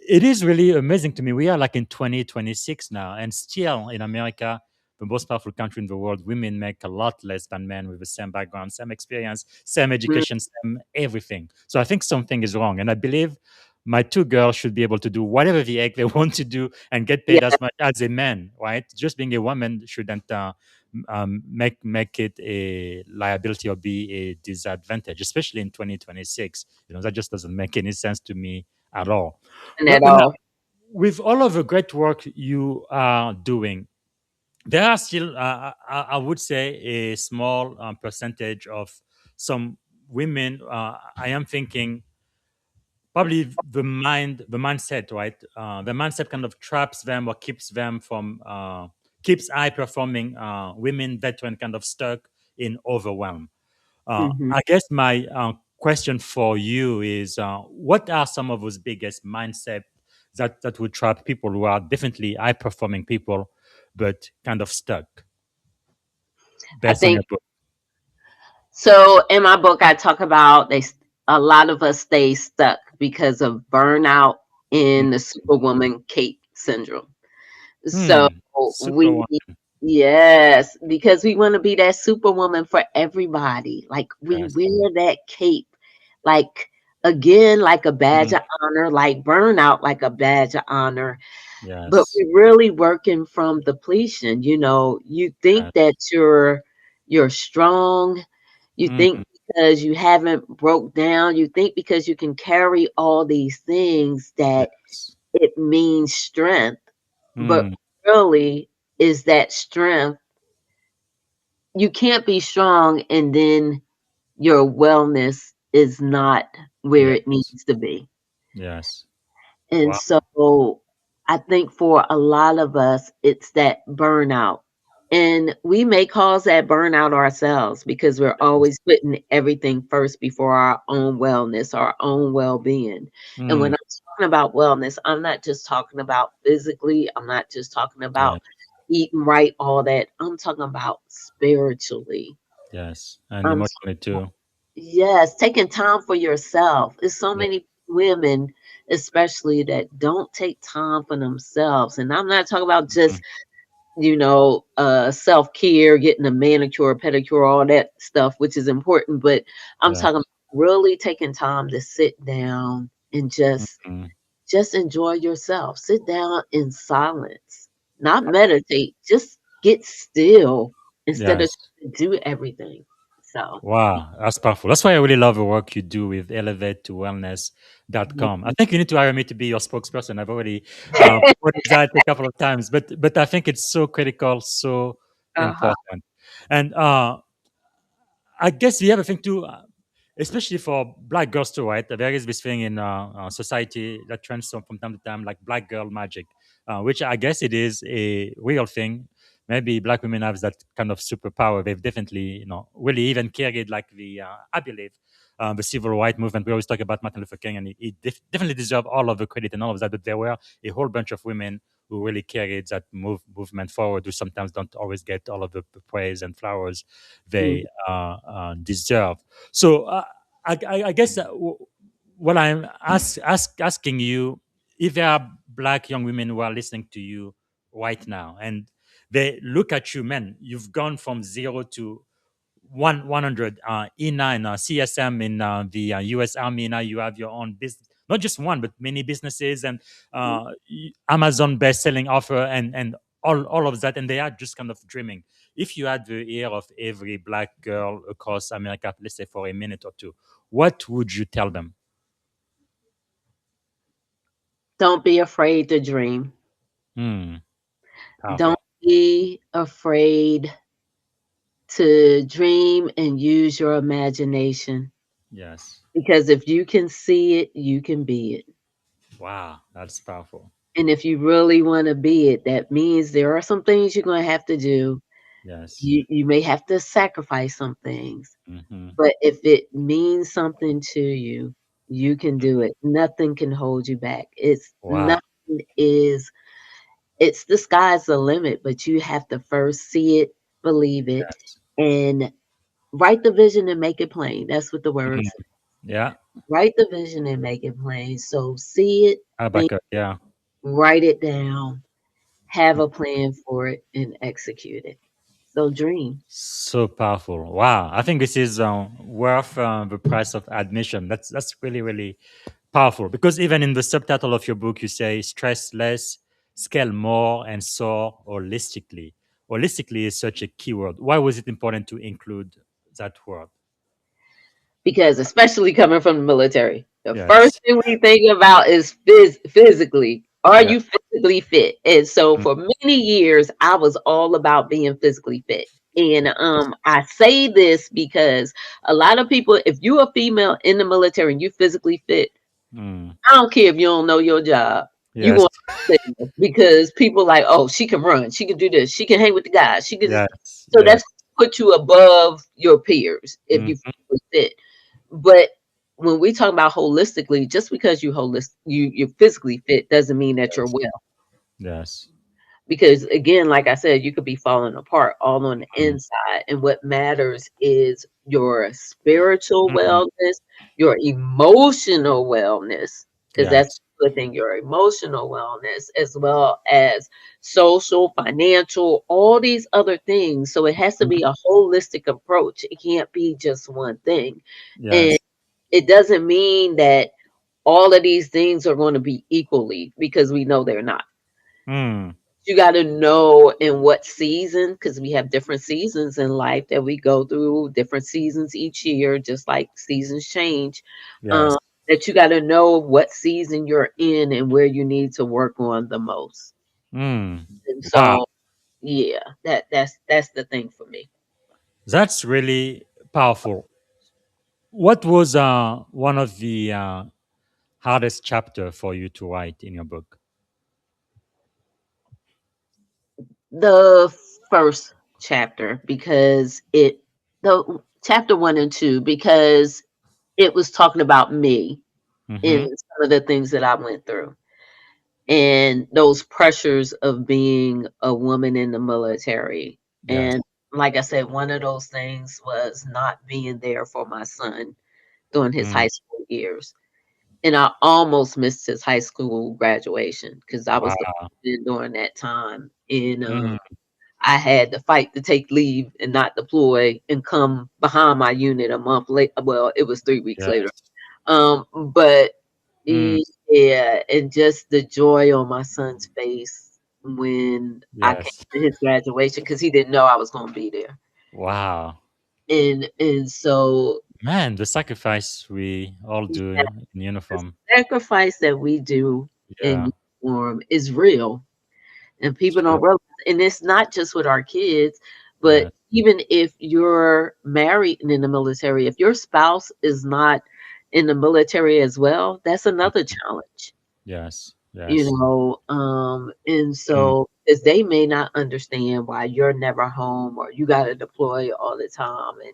it is really amazing to me. We are like in 2026 now, and still in America, the most powerful country in the world, women make a lot less than men with the same background, same experience, same Mm, education, same everything. So I think something is wrong. And I believe my two girls should be able to do whatever the heck they want to do and get yeah, paid as much as a man, right? Just being a woman shouldn't make it a liability or be a disadvantage, especially in 2026. That just doesn't make any sense to me at all. and But, at but now, all. with all of the great work you are doing, there are still, I would say, a small percentage of some women. I am thinking probably the mindset, right? The mindset kind of traps them or keeps them from keeps high performing women veteran kind of stuck in overwhelm. Hmm. I guess my question for you is, what are some of those biggest mindset that would trap people who are definitely high performing people but kind of stuck I based on think your book? so. In my book, I talk about a lot of us stay stuck because of burnout in the Superwoman Cape syndrome. So Super we, one. yes, because we want to be that superwoman for everybody. Like we Yes. wear that cape, like again, like a badge Mm, of honor, like burnout, like a badge of honor. But yes. we're really working from depletion. You think Yes. that you're strong. You think Mm, because you haven't broke down. You think because you can carry all these things that yes. it means strength. But Mm, really, is that strength? You can't be strong and then your wellness is not where it yes. needs to be. Yes. And Wow. so I think for a lot of us, it's that burnout. And we may cause that burnout ourselves because we're always putting everything first before our own wellness, our own well being. And when Mm, I'm talking about wellness, I'm not just talking about physically, I'm not just talking yeah. about eating right, all that. I'm talking about spiritually. Yes. And I'm emotionally too. Yes, taking time for yourself. There's so Yeah. many women, especially that don't take time for themselves. And I'm not talking about just, Mm, self-care, getting a manicure, pedicure, all that stuff, which is important, but I'm yeah. talking about really taking time to sit down and Mm, just enjoy yourself. Sit down in silence. Not meditate, just get still instead of yes. trying to do everything. So, Wow, that's powerful. That's why I really love the work you do with elevate to wellness.com. I think you need to hire me to be your spokesperson. I've already promoted that a couple of times, but I think it's so critical, so uh-huh. important. And I guess the other thing too, especially for black girls too, right? There is this thing in society that trends from time to time, like black girl magic, which I guess it is a real thing. Maybe black women have that kind of superpower. They've definitely, really even carried like I believe, the civil rights movement. We always talk about Martin Luther King, and he definitely deserved all of the credit and all of that. But there were a whole bunch of women who really carried that movement forward, who sometimes don't always get all of the praise and flowers Mhm. they deserve. So I guess what I'm asking you, if there are black young women who are listening to you right now, and they look at you, man, you've gone from 0 to 100, E9, CSM in the US Army. Now you have your own business, not just one, but many businesses, and Amazon best-selling offer, and all of that. And they are just kind of dreaming. If you had the ear of every black girl across America, let's say for a minute or two, what would you tell them? Don't be afraid to dream. Hmm, Don't powerful. be afraid to dream and use your imagination. Yes. Because if you can see it, you can be it. Wow, that's powerful. And if you really want to be it, that means there are some things you're going to have to do. Yes. You may have to sacrifice some things, Hmm. but if it means something to you, you can do it. Nothing can hold you back. It's Wow. nothing is it's the sky's the limit, but you have to first see it, believe it, Yes. and write the vision and make it plain. That's what the Mhm. words. Yeah. Write the vision and make it plain. So see it, think, Habakkuk. Yeah. write it down, have a plan for it, and execute it. So dream. So powerful. Wow. I think this is worth the price of admission. That's really, really powerful, because even in the subtitle of your book, you say stress less, scale more, and soar holistically. Holistically is such a key word. Why was it important to include that word? Because especially coming from the military, the first Yes. thing we think about is physically. Are Yeah. you physically fit? And so Mm. for many years, I was all about being physically fit. And I say this because a lot of people, if you're a female in the military and you physically fit, Mm. I don't care if you don't know your job. You Yes. going to because people like, oh, she can run, she can do this, she can hang with the guys, she can. Yes. So Yes. that's put you above your peers if you Mhm. physically fit. But when we talk about holistically, just because you're physically fit doesn't mean that you're Yes. well. Yes. Because again, like I said, you could be falling apart all on the Mm. inside. And what matters is your spiritual Mm. wellness, your emotional wellness, because that's Yes. the good thing, your emotional wellness, as well as social, financial, all these other things. So it has to be Mhm. a holistic approach. It can't be just one thing. And Yes. it doesn't mean that all of these things are going to be equally, because we know they're not. Mm. You got to know in what season, because we have different seasons in life that we go through, different seasons each year, just like seasons change. Yes. Um, that you got to know what season you're in and where you need to work on the most. Mm. And Wow. so, yeah, that's the thing for me. That's really powerful. What was one of the hardest chapter for you to write in your book? The first chapter, because the chapter 1 and 2, because it was talking about me and Mm-hmm. some of the things that I went through, and those pressures of being a woman in the military. Yes. And like I said, one of those things was not being there for my son during his Mm. high school years. And I almost missed his high school graduation because I was the Wow. president during that time. And Mm. I had to fight to take leave and not deploy and come behind my unit a month later. Well, it was 3 weeks later. Yes. But Mm. yeah, and just the joy on my son's face when I came Yes. to his graduation, because he didn't know I was going to be there. Wow. And so Man, the sacrifice we all do yeah, in the uniform. sacrifice that we do Yeah. in uniform is real, and It's people real. don't realize. And it's not just with our kids, but Yes. even if you're married and in the military, if your spouse is not in the military as well, that's another challenge. Yes. You Yes. know, and Mm. so as they may not understand why you're never home or you got to deploy all the time, and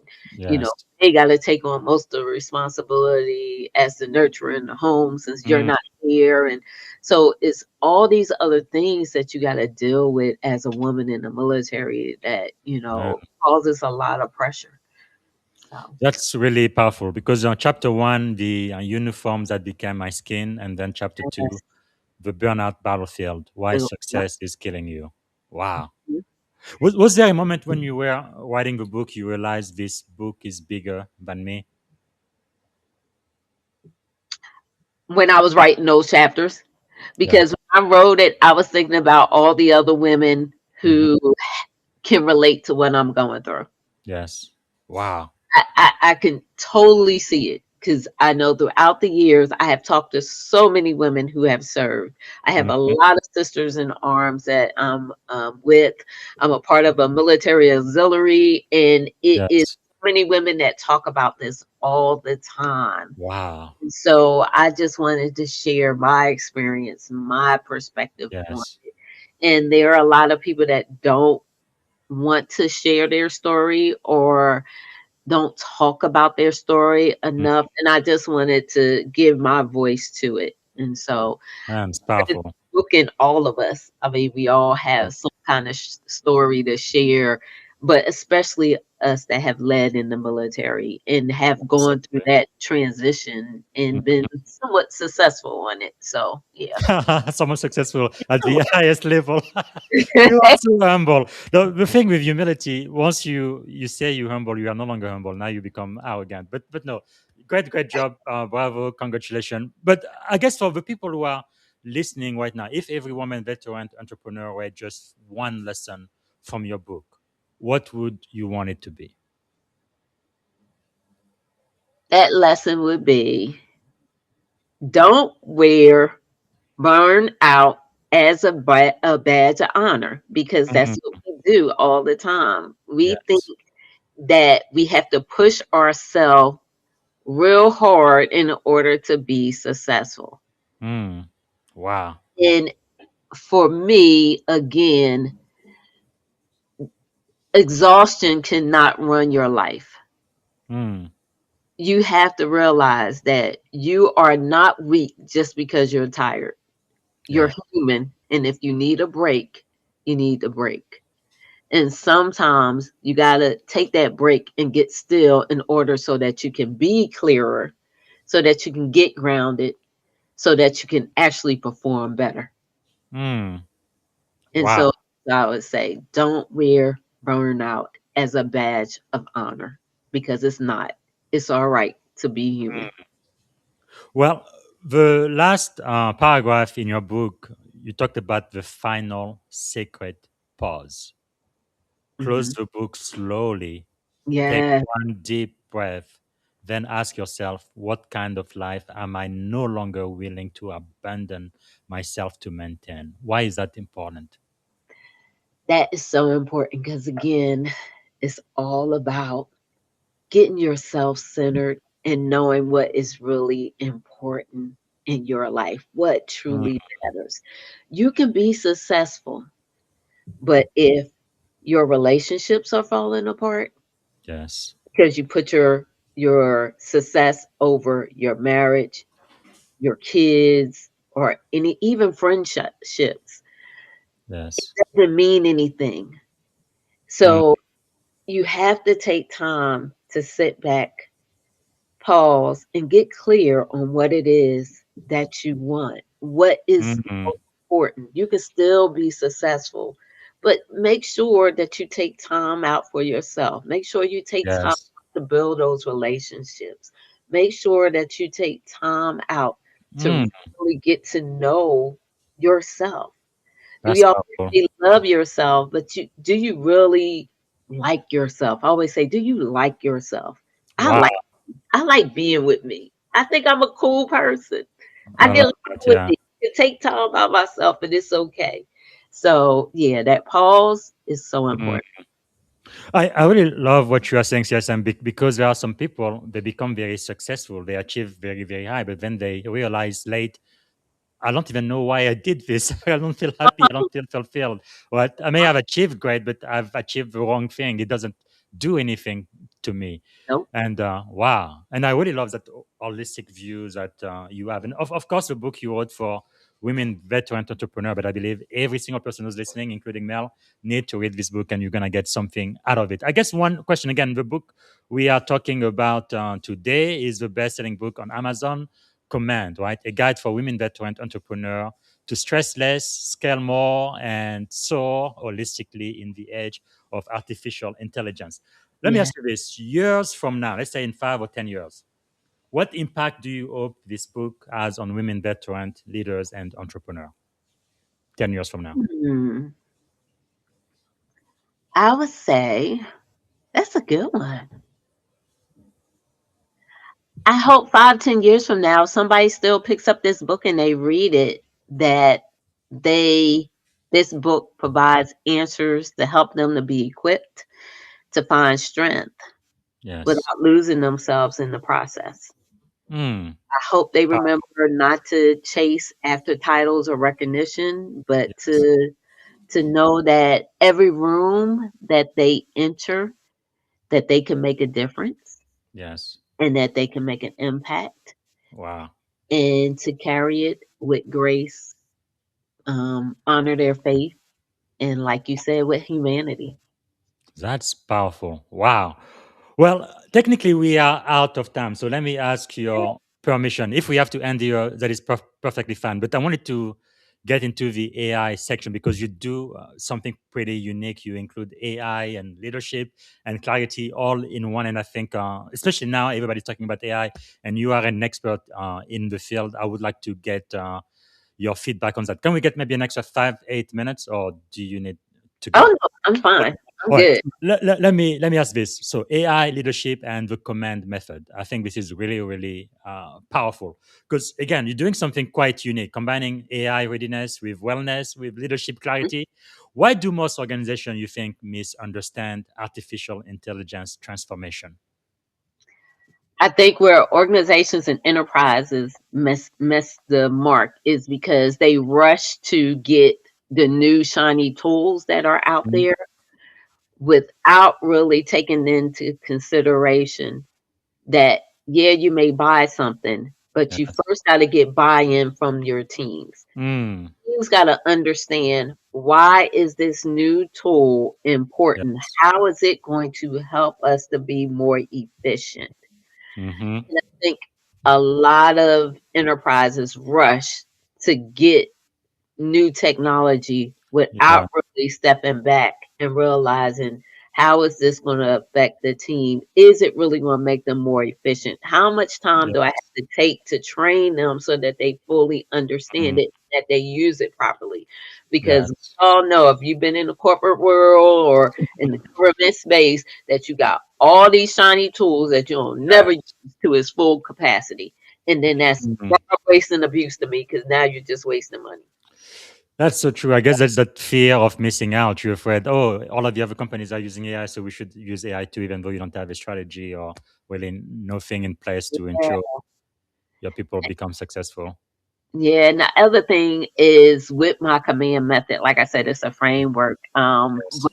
you know Yes. they got to take on most of the responsibility as the nurturer in the home since you're Mm. not here. And so it's all these other things that you got to deal with as a woman in the military that Yeah. causes a lot of pressure. So That's really powerful, because chapter one, the uniforms that became my skin, and then chapter two, yes, The Burnout Battlefield: Why So, Success is Killing You. Wow. Was there a moment when you were writing the book you realized this book is bigger than me? when I was writing those chapters, Yeah. because when I wrote it, I was thinking about all the other women Mhm. who can relate to what I'm going through. Yes. Wow. I can totally see it because I know throughout the years I have talked to so many women who have served. I have a Mhm. lot of sisters in arms that I'm with. I'm a part of a military auxiliary, and it is Yes. so many women that talk about this all the time. Wow. So I just wanted to share my experience, my perspective on Yes. it. And there are a lot of people that don't want to share their story or don't talk about their story Mm. enough. And I just wanted to give my voice to it. And so Man, it's it's powerful. looking all of us. I mean, we all have some kind of story to share, but especially us that have led in the military and have gone through Absolutely. that transition and been somewhat successful on it. So, yeah. Someone successful at the highest level. You are so humble. The thing with humility, once you say you humble, you are no longer humble. Now you become arrogant. But no, great job, bravo, congratulations. But I guess for the people who are listening right now, if every woman veteran entrepreneur were just one lesson from your book, what would you want it to be? That lesson would be don't wear burn out as a badge of honor because that's what Mhm. we do all the time. We think Yes. that we have to push ourselves real hard in order to be successful. Mm. Wow. And for me, again, exhaustion cannot run your life. Mm. You have to realize that you are not weak just because you're tired. You're Yeah. human. And if you need a break, you need a break. And sometimes you got to take that break and get still in order so that you can be clearer, so that you can get grounded, so that you can actually perform better. Mm. And Wow. so I would say, don't wear burnout as a badge of honor because it's not. It's all right to be human. Well, the last paragraph in your book, you talked about the final sacred pause. Close Hmm. the book slowly, take Yeah, one deep breath, then ask yourself, what kind of life am I no longer willing to abandon myself to maintain? Why is that important? that is so important because, again, it's all about getting yourself centered and knowing what is really important in your life, what Mm. truly matters. You can be successful, but if your relationships are falling apart Yes, because you put your success over your marriage, your kids, or any even friendships, yes. doesn't mean anything. Mm. So you have to take time to sit back, pause, and get clear on what it is that you want. What is Mm. most important? You can still be successful, but make sure that you take time out for yourself. Make sure you take time Yes. to build those relationships. Make sure that you take time out to Mm. really get to know yourself. We That's all powerful. say love yourself, but do you really like yourself? I always say, do you like yourself? I Wow. like I like being with me. I think I'm a cool person. I I get love along that. with Yeah. me. I can take time by myself, and it's okay. So yeah, that pause is so Mm. important. I really love what you are saying, CSM, because there are some people, they become very successful, they achieve very high, but then they realize late, I don't even know why I did this. I don't feel happy. I don't feel fulfilled. What I may have achieved great, but I've achieved the wrong thing. It doesn't do anything to me. No, And wow. And I really love that holistic view that you have. And of course, the book you wrote for women veteran entrepreneur, but I believe every single person who's listening, including Mel, need to read this book and you're going to get something out of it. I guess one question again, the book we are talking about today is the best-selling book on Amazon, Command, right? A guide for women veteran entrepreneur to stress less, scale more, and soar holistically in the age of artificial intelligence. Let me Yeah. ask you this: years from now, let's say in 5 or 10 years, what impact do you hope this book has on women veterans, leaders, and entrepreneurs? 10 years from now. Hmm. I would say that's a good one. I hope 5, 10 years from now, somebody still picks up this book and they read it, that they this book provides answers to help them to be equipped to find strength Yes. without losing themselves in the process. Mm. I hope they Ah, remember not to chase after titles or recognition, but yes. to know that every room that they enter, that they can make a difference Yes. and that they can make an impact, Wow. and to carry it with grace, honor their faith, and like you said, with humanity. That's powerful. Wow. Well, technically, we are out of time. So let me ask your permission. If we have to end here, that is perfectly fine. But I wanted to get into the AI section because you do something pretty unique. You include AI and leadership and clarity all in one. And I think, especially now, everybody's talking about AI, and you are an expert in the field. I would like to get your feedback on that. Can we get maybe an extra 5, 8 minutes, or do you need to Oh go? no, I'm fine. I'm All right. good. Let me ask this. So AI leadership and the command method. I think this is really really powerful because again, you're doing something quite unique, combining AI readiness with wellness with leadership clarity. Why do most organizations you think misunderstand artificial intelligence transformation? I think where organizations and enterprises miss the mark is because they rush to get the new shiny tools that are out Mhm. there without really taking into consideration that, yeah, you may buy something, but you Yes. first got to get buy-in from your teams. Mm, Teams got to understand, why is this new tool important? yes. How is it going to help us to be more efficient? Mm-hmm. And I think a lot of enterprises rush to get new technology without Yeah. really stepping back and realizing, how is this going to affect the team? Is it really going to make them more efficient? How much time do I have Yes. to take to train them so that they fully Mm, understand it, that they use it properly? Because we yes. all know, if you've been in the corporate world or in the government space, that you got all these shiny tools that you'll never use to its full capacity. And then that's Mm. waste and abuse to me, because now you're just wasting money. That's so true. I guess that's that fear of missing out. You're afraid, oh, all of the other companies are using AI, so we should use AI too, even though you don't have a strategy or really nothing in place to ensure your people become successful. Yeah, and the other thing is with my command method, like I said, it's a framework. Yes.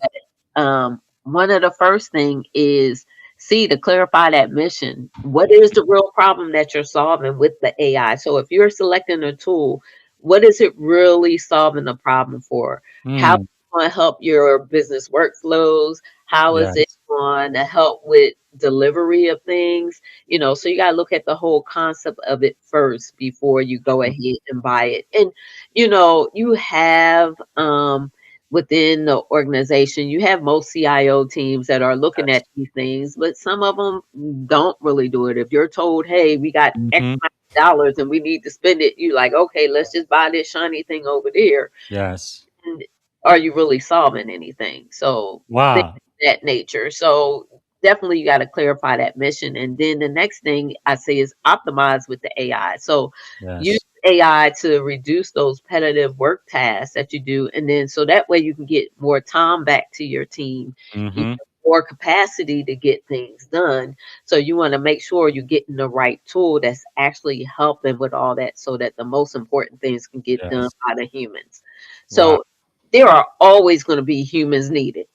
But one of the first thing is, see, to clarify that mission. What is the real problem that you're solving with the AI? So if you're selecting a tool, what is it really solving the problem for? How is Mm, it going to help your business workflows? How is it yes. going to help with delivery of things? So you got to look at the whole concept of it first before you go Mm, ahead and buy it. And you have within the organization, you have most CIO teams that are looking yes. at these things, but some of them don't really do it. If you're told, hey, we got X Hmm. amount of dollars and we need to spend it, you like, okay, let's just buy this shiny thing over there. Yes. And are you really solving anything? So things Wow. of that nature. So definitely you got to clarify that mission. And then the next thing I say is optimize with the AI. So use Yes. AI to reduce those repetitive work tasks that you do. And then so that way you can get more time back to your team, you Hmm. have more capacity to get things done. So you want to make sure you're getting the right tool that's actually helping with all that, so that the most important things can get done Yes. by the humans. Wow. So there are always going to be humans needed.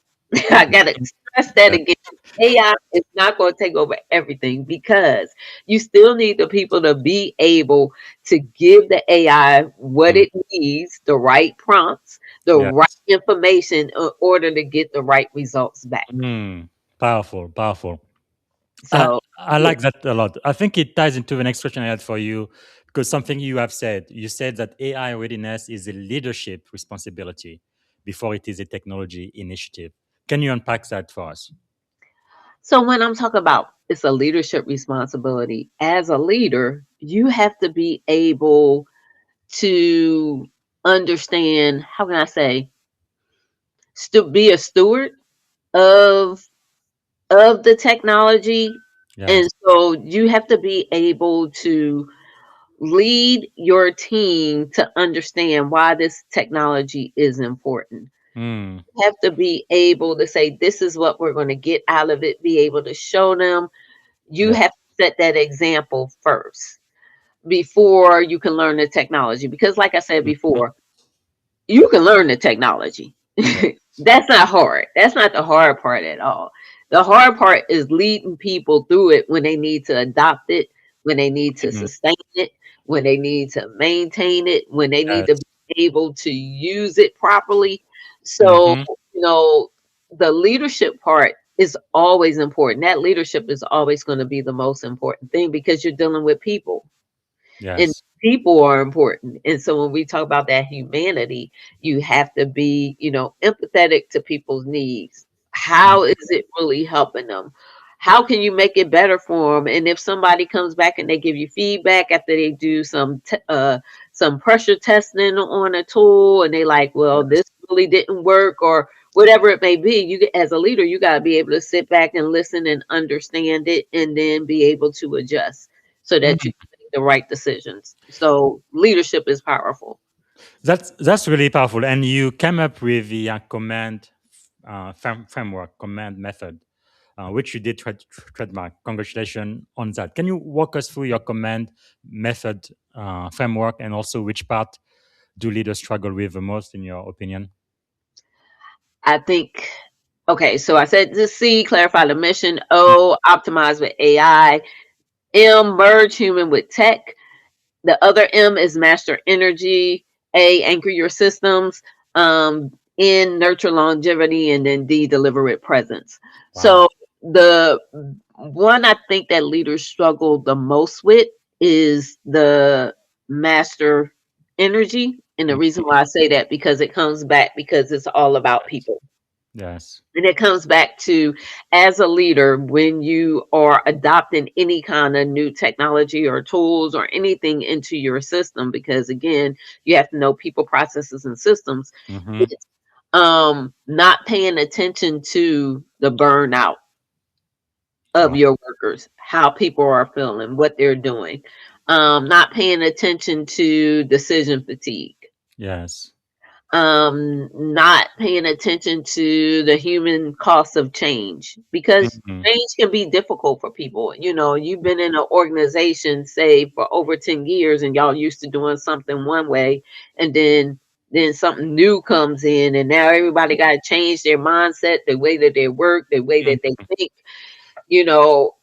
I got to stress that Yes. again. AI is not going to take over everything, because you still need the people to be able to give the AI what Mm, it needs, the right prompts, the right yes. information, in order to get the right results back. Mm, powerful. Powerful. I, So, I yeah. like that a lot. I think it ties into the next question I had for you Because something you said that AI readiness is a leadership responsibility before it is a technology initiative. Can you unpack that for us? So when I'm talking about it's a leadership responsibility, as a leader, you have to be able to understand, how can I say, be a steward of the technology. And Yes. so you have to be able to lead your team to understand why this technology is important. Mm, You have to be able to say, this is what we're going to get out of it, be able to show them. You yeah. have to set that example first before you can learn the technology. Because, like I said Mhm. before, you can learn the technology. Yeah. That's not hard. That's not the hard part at all. The hard part is leading people through it when they need to adopt it, when they need to Mhm. sustain it, when they need to maintain it, when they need to Yes. be able to use it properly. So, Hmm. you know, the leadership part is always important. That leadership is always going to be the most important thing because you're dealing with people and Yes. people are important. And so when we talk about that humanity, you have to be, empathetic to people's needs. How is it really helping them? How can you make it better for them? And if somebody comes back and they give you feedback after they do some pressure testing on a tool, and they like, well, Yes. this really didn't work, or whatever it may be, as a leader, you got to be able to sit back and listen and understand it, and then be able to adjust so that you Mm. make the right decisions. So leadership is powerful. That's really powerful. And you came up with the command framework, command method, which you did trademark. Congratulations on that. Can you walk us through your command method framework, and also which part do leaders struggle with the most, in your opinion? I think, okay, so I said the C, clarify the mission. O, optimize with AI. M, merge human with tech. The other M is master energy. A, anchor your systems. N, nurture longevity. And then D, deliver with presence. Wow. So the one I think that leaders struggle the most with is the master energy. And the Mm. reason why I say that, because it comes back, because it's all about people. Yes. And it comes back to, as a leader, when you are adopting any kind of new technology or tools or anything into your system, because again, you have to know people, processes, and systems. Mm-hmm. It's not paying attention to the burnout of Wow. your workers, how people are feeling, what they're doing. Not paying attention to decision fatigue, Yes. not paying attention to the human cost of change, because Mm-hmm. change can be difficult for people. You've been in an organization, say, for over 10 years, and y'all used to doing something one way, and then something new comes in, and now everybody got to change their mindset, the way that they work, the way that they think. you know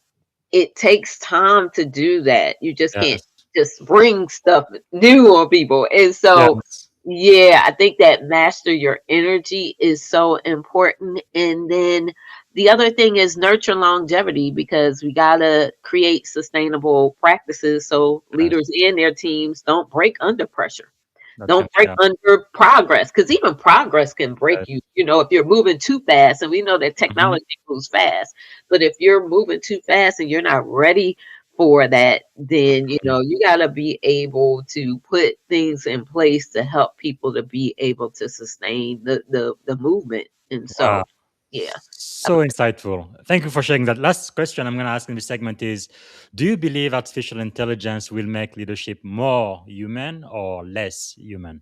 it takes time to do that. You just can't Yes. just bring stuff new on people. And so, Yes. yeah, I think that master your energy is so important. And then the other thing is nurture longevity, because we got to create sustainable practices so Yes. leaders and their teams don't break under pressure. That Don't can. break Yeah. under progress, because even progress can break Yes. you. If you're moving too fast, and we know that Mm-hmm. technology moves fast, but if you're moving too fast and you're not ready for that, then you got to be able to put things in place to help people to be able to sustain the movement. And Wow. so, yeah. So insightful. Thank you for sharing that. Last question I'm going to ask in this segment is: do you believe artificial intelligence will make leadership more human or less human?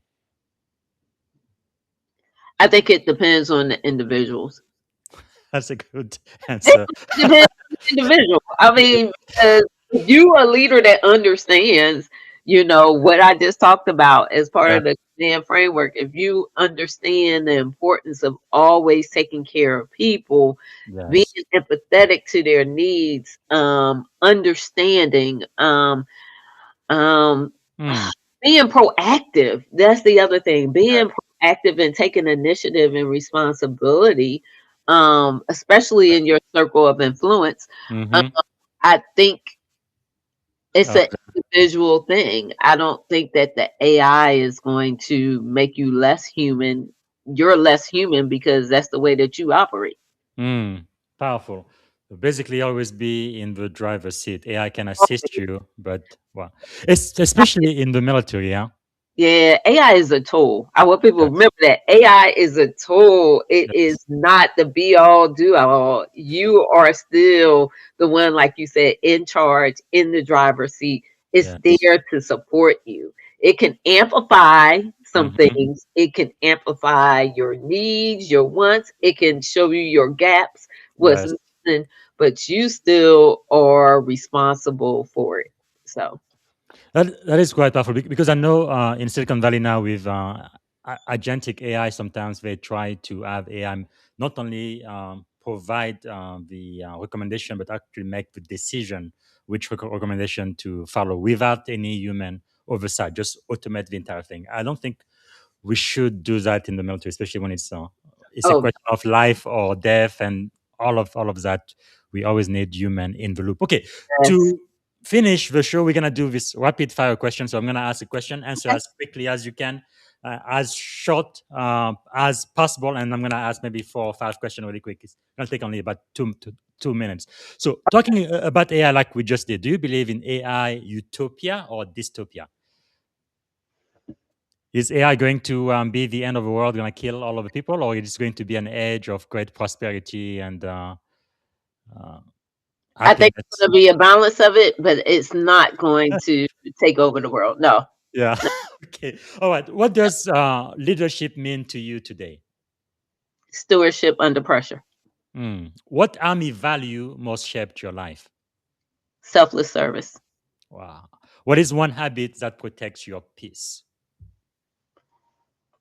I think it depends on the individuals. That's a good answer. Depends on the individual. I mean, if you a leader that understands, what I just talked about as part Yeah. of the command framework. If you understand the importance of always taking care of people, being Yes. empathetic to their needs, understanding, um, Hmm. being proactive. That's the other thing. Being Yes. proactive and taking initiative and responsibility, especially in your circle of influence. Um, Mm-hmm. I think it's Oh, a individual thing. I don't think that the AI is going to make you less human. You're less human because that's the way that you operate. Mm, powerful. So basically, always be in the driver's seat. AI can assist you, but well, it's especially in the military. Yeah. Yeah, AI is a tool. I want people to Yes. remember that AI is a tool. It is Yes. not the be all do all. You are still the one, like you said, in charge, in the driver's seat. It's Yes. there to support you. It can amplify some Hmm. things. It can amplify your needs, your wants. It can show you your gaps, what's Yes. missing, but you still are responsible for it. So, That is quite powerful because I know in Silicon Valley now with agentic AI, sometimes they try to have AI not only provide the recommendation, but actually make the decision which recommendation to follow without any human oversight, just automate the entire thing. I don't think we should do that in the military, especially when it's a oh, question of life or death and all of that. We always need human in the loop. Okay, yes. to finish the show, we're gonna do this rapid fire question. So I'm gonna ask a question, answer as quickly as you can, as short as possible, and I'm gonna ask maybe 4 or 5 questions really quick. It's gonna take only about 2 minutes. So talking about AI, like we just did, do you believe in AI utopia or dystopia? Is AI going to be the end of the world, going to kill all of the people, or is it going to be an age of great prosperity and uh, I think it's happiness? gonna be a balance of it, but it's not going to take over the world. No. Yeah. No. Okay. All right. What does leadership mean to you today? Stewardship under pressure. What army value most shaped your life? Selfless service. Wow. What is one habit that protects your peace?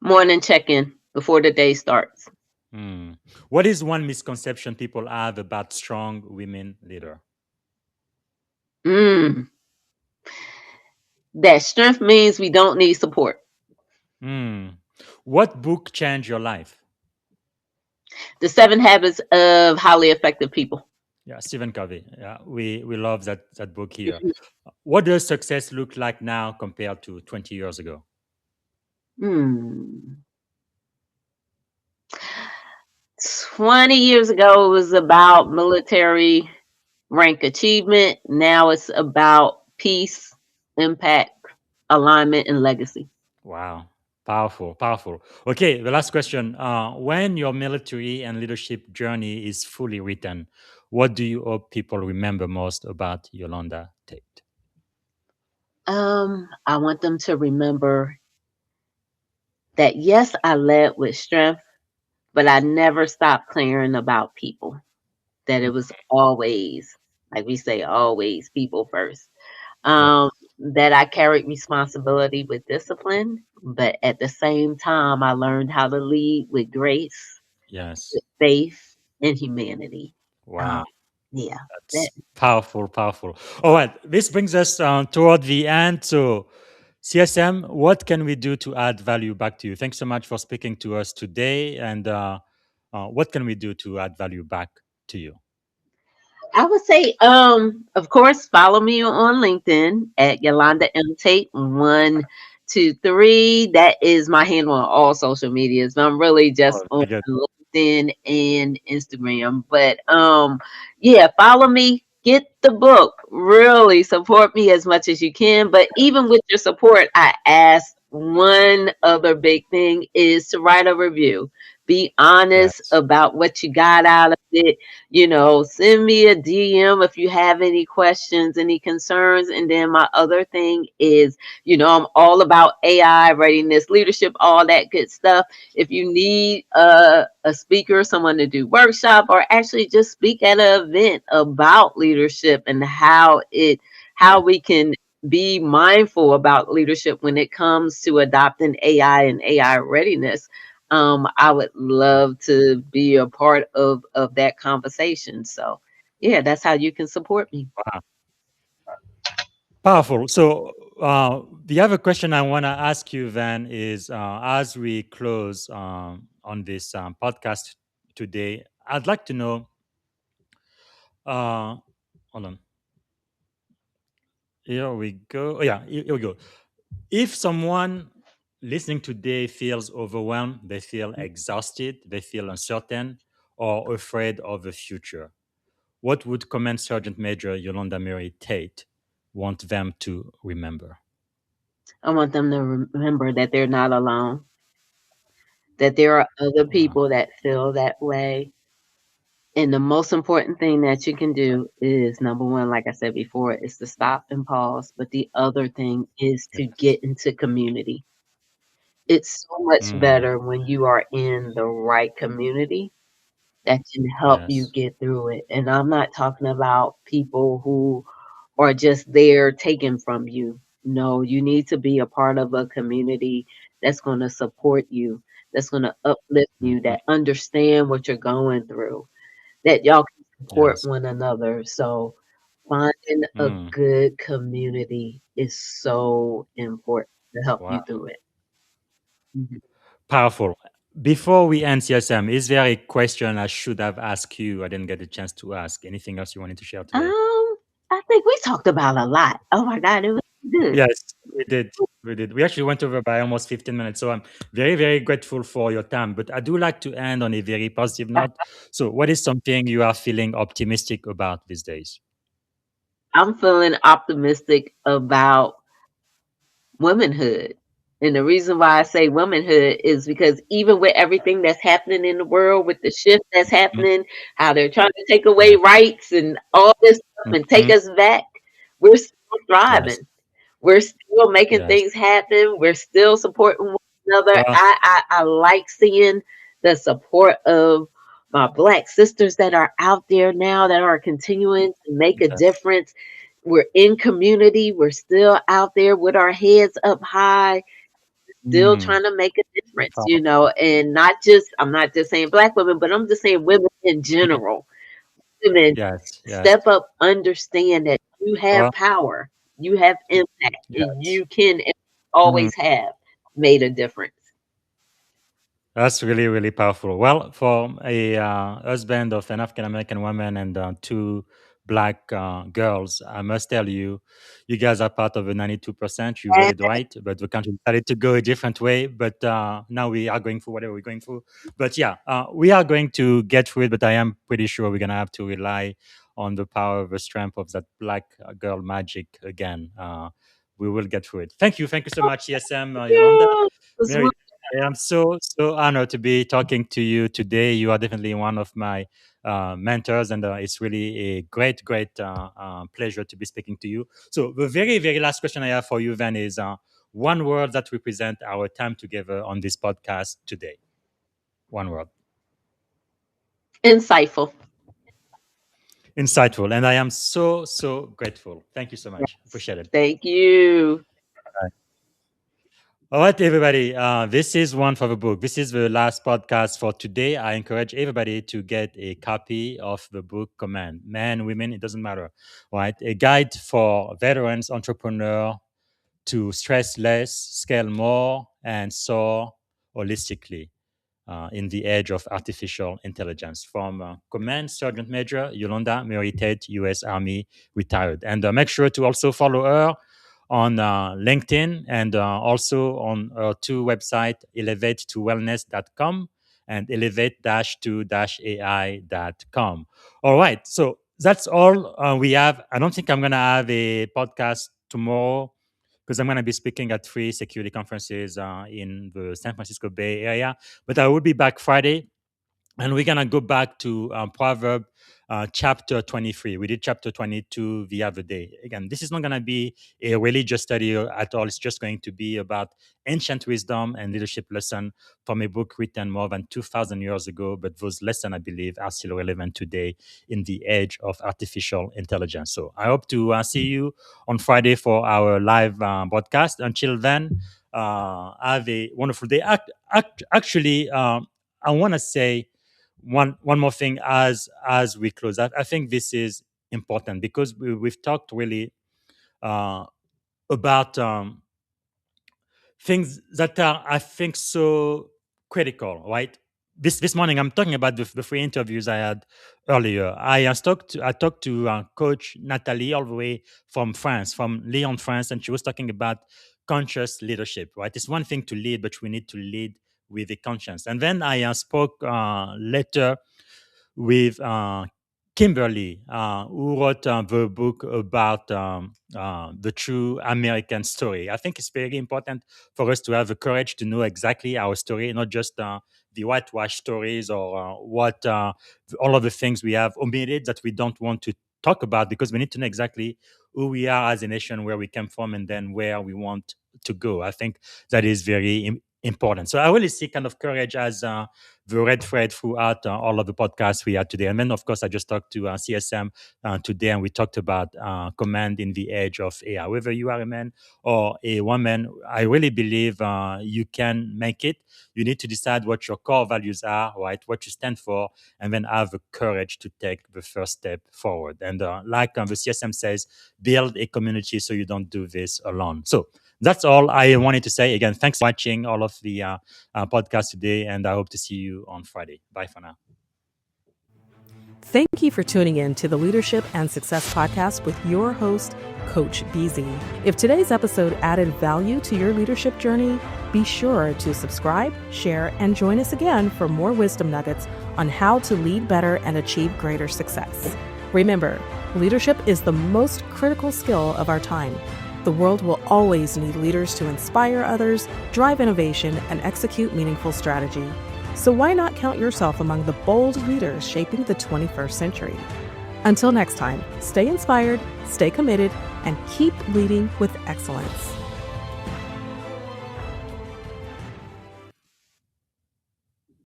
Morning check-in before the day starts. Hmm. What is one misconception people have about strong women leader? Mm. That strength means we don't need support. Hmm. What book changed your life? The 7 habits of highly effective people. Yeah, Stephen Covey. Yeah, we love that book here. Mhm. What does success look like now compared to 20 years ago? Hmm. 20 years ago, it was about military rank achievement. Now it's about peace, impact, alignment, and legacy. Wow, powerful, powerful. Okay, the last question. When your military and leadership journey is fully written, what do you hope people remember most about Yolanda Tate? I want them to remember that yes, I led with strength, but I never stopped caring about people. That it was always, like we say, always people first. Yeah, Um, that I carried responsibility with discipline, but at the same time, I learned how to lead with grace, yes. with faith, and humanity. Um, Wow. yeah, that, That's powerful, powerful. All right, this brings us toward the end. So, CSM, what can we do to add value back to you? Thanks so much for speaking to us today. And what can we do to add value back to you? I would say, of course, follow me on LinkedIn at Yolanda M. Tate 123. That is my handle on all social medias, but I'm really just Oh, on very good. LinkedIn and Instagram. But yeah, follow me. Get the book. Really support me as much as you can. But even with your support, I ask one other big thing is to write a review. Be honest Yes. about what you got out of it. Send me a DM if you have any questions, any concerns. And then my other thing is, I'm all about AI, readiness, leadership, all that good stuff. If you need a speaker, someone to do workshop, or actually just speak at an event about leadership and how Yeah. we can be mindful about leadership when it comes to adopting AI and AI readiness. I would love to be a part of that conversation. So, yeah, that's how you can support me. Wow. Powerful. So, the other question I want to ask you then is as we close on this podcast today, I'd like to know, uh, hold on. Here we go. Oh, yeah, here we go. If someone listening today feels overwhelmed, they feel exhausted, they feel uncertain, or afraid of the future, what would Command Sergeant Major Yolanda Marie Tate want them to remember? I want them to remember that they're not alone, that there are other Uh, people that feel that way. And the most important thing that you can do is number one, like I said before, is to stop and pause. But the other thing is to yes. get into community. It's so much Mm, better when you are in the right community that can help you yes. get through it. And I'm not talking about people who are just there taken from you. No, you need to be a part of a community that's going to support you, that's going to uplift you, Mhm. that understand what you're going through, that y'all can support Yes. one another. So finding a Mm, good community is so important to help you wow. through it. Mhm. Powerful. Before we end CSM, is there a question I should have asked you? I didn't get a chance to ask. Anything else you wanted to share today? I think we talked about a lot. Oh my God, it was good. Yes, we did. We did. We actually went over by almost 15 minutes. So I'm very, very grateful for your time. But I do like to end on a very positive note. So, what is something you are feeling optimistic about these days? I'm feeling optimistic about womanhood. And the reason why I say womanhood is because even with everything that's happening in the world, with the shift that's Mhm. happening, how they're trying to take away Yes. rights and all this stuff and take Mhm. us back, we're still Yes. thriving. We're still making Yes. things happen. We're still supporting one another. Uh, I like seeing the support of my Black sisters that are out there now that are continuing to make a yes. difference. We're in community. We're still out there with our heads up high, still Mm, trying to make a difference, powerful. and not just, I'm not just saying Black women, but I'm just saying women in Mhm. general. Women, Yes. Yes. step up, understand that you have Uh, power, you have impact, and yes. you can and Mm. always have made a difference. That's really, really powerful. Well, for a husband of an African American woman and two black girls, I must tell you, you guys are part of the 92%. You And voted right, but the country decided to go a different way. But now we are going through whatever we're going through. But yeah, we are going to get through it. But I am pretty sure we're going to have to rely on the power of the strength of that black girl magic again. We will get through it. Thank you. Thank you so much, CSM Yolanda. yeah, it's Mary, I am so honored to be talking to you today. You are definitely one of my mentors, and it's really a great pleasure to be speaking to you. So, the very last question I have for you then is one word that represent our time together on this podcast today. One word, insightful. insightful, and I am so grateful. Thank you so much. Appreciate it. Thank you. All right, everybody. This is one for the book. This is the last podcast for today. I encourage everybody to get a copy of the book Command. Men, women, it doesn't matter. Right? A guide for veterans, entrepreneur to stress less, scale more, and soar holistically in the age of artificial intelligence from Command Sergeant Major Yolanda Marie Tate, U.S. Army, retired. And make sure to also follow her on LinkedIn and also on our two website, elevate2wellness.com and elevate-2-ai.com. All right. So that's all we have. I don't think I'm going to have a podcast tomorrow because I'm going to be speaking at three security conferences in the San Francisco Bay Area. But I will be back Friday and we're going to go back to Proverb chapter 23. We did chapter 22 the other day. Again, this is not going to be a religious study at all. It's just going to be about ancient wisdom and leadership lesson from a book written more than 2,000 years ago. But those lessons, I believe, are still relevant today in the age of artificial intelligence. So I hope to see you on Friday for our live broadcast. Until then, have a wonderful day. Actually, I want to say one more thing as we close. I think this is important because we've talked really uh, about things that are, I think, so critical, right? this morning I'm talking about the three interviews I had earlier. I talked to Coach Natalie all the way from France, from Lyon, France, and she was talking about conscious leadership. Right, it's one thing to lead, but we need to lead with a conscience. And then I spoke later with Kimberly, who wrote the book about the true American story. I think it's very important for us to have the courage to know exactly our story, not just the whitewash stories or what all of the things we have omitted that we don't want to talk about, because we need to know exactly who we are as a nation, where we came from, and then where we want to go. I think that is very important. So I really see kind of courage as the red thread throughout all of the podcasts we had today. And then, of course, I just talked to CSM today, and we talked about command in the age of AI. Whether you are a man or a woman, I really believe you can make it. You need to decide what your core values are, right? What you stand for, and then have the courage to take the first step forward. And like the CSM says, build a community so you don't do this alone. So that's all I wanted to say. Again, thanks for watching all of the podcast today, and I hope to see you on Friday. Bye for now. Thank you for tuning in to the Leadership and Success Podcast with your host, Coach BZ. If today's episode added value to your leadership journey, be sure to subscribe, share, and join us again for more wisdom nuggets on how to lead better and achieve greater success. Remember, leadership is the most critical skill of our time. The world will always need leaders to inspire others, drive innovation, and execute meaningful strategy. So why not count yourself among the bold leaders shaping the 21st century? Until next time, stay inspired, stay committed, and keep leading with excellence.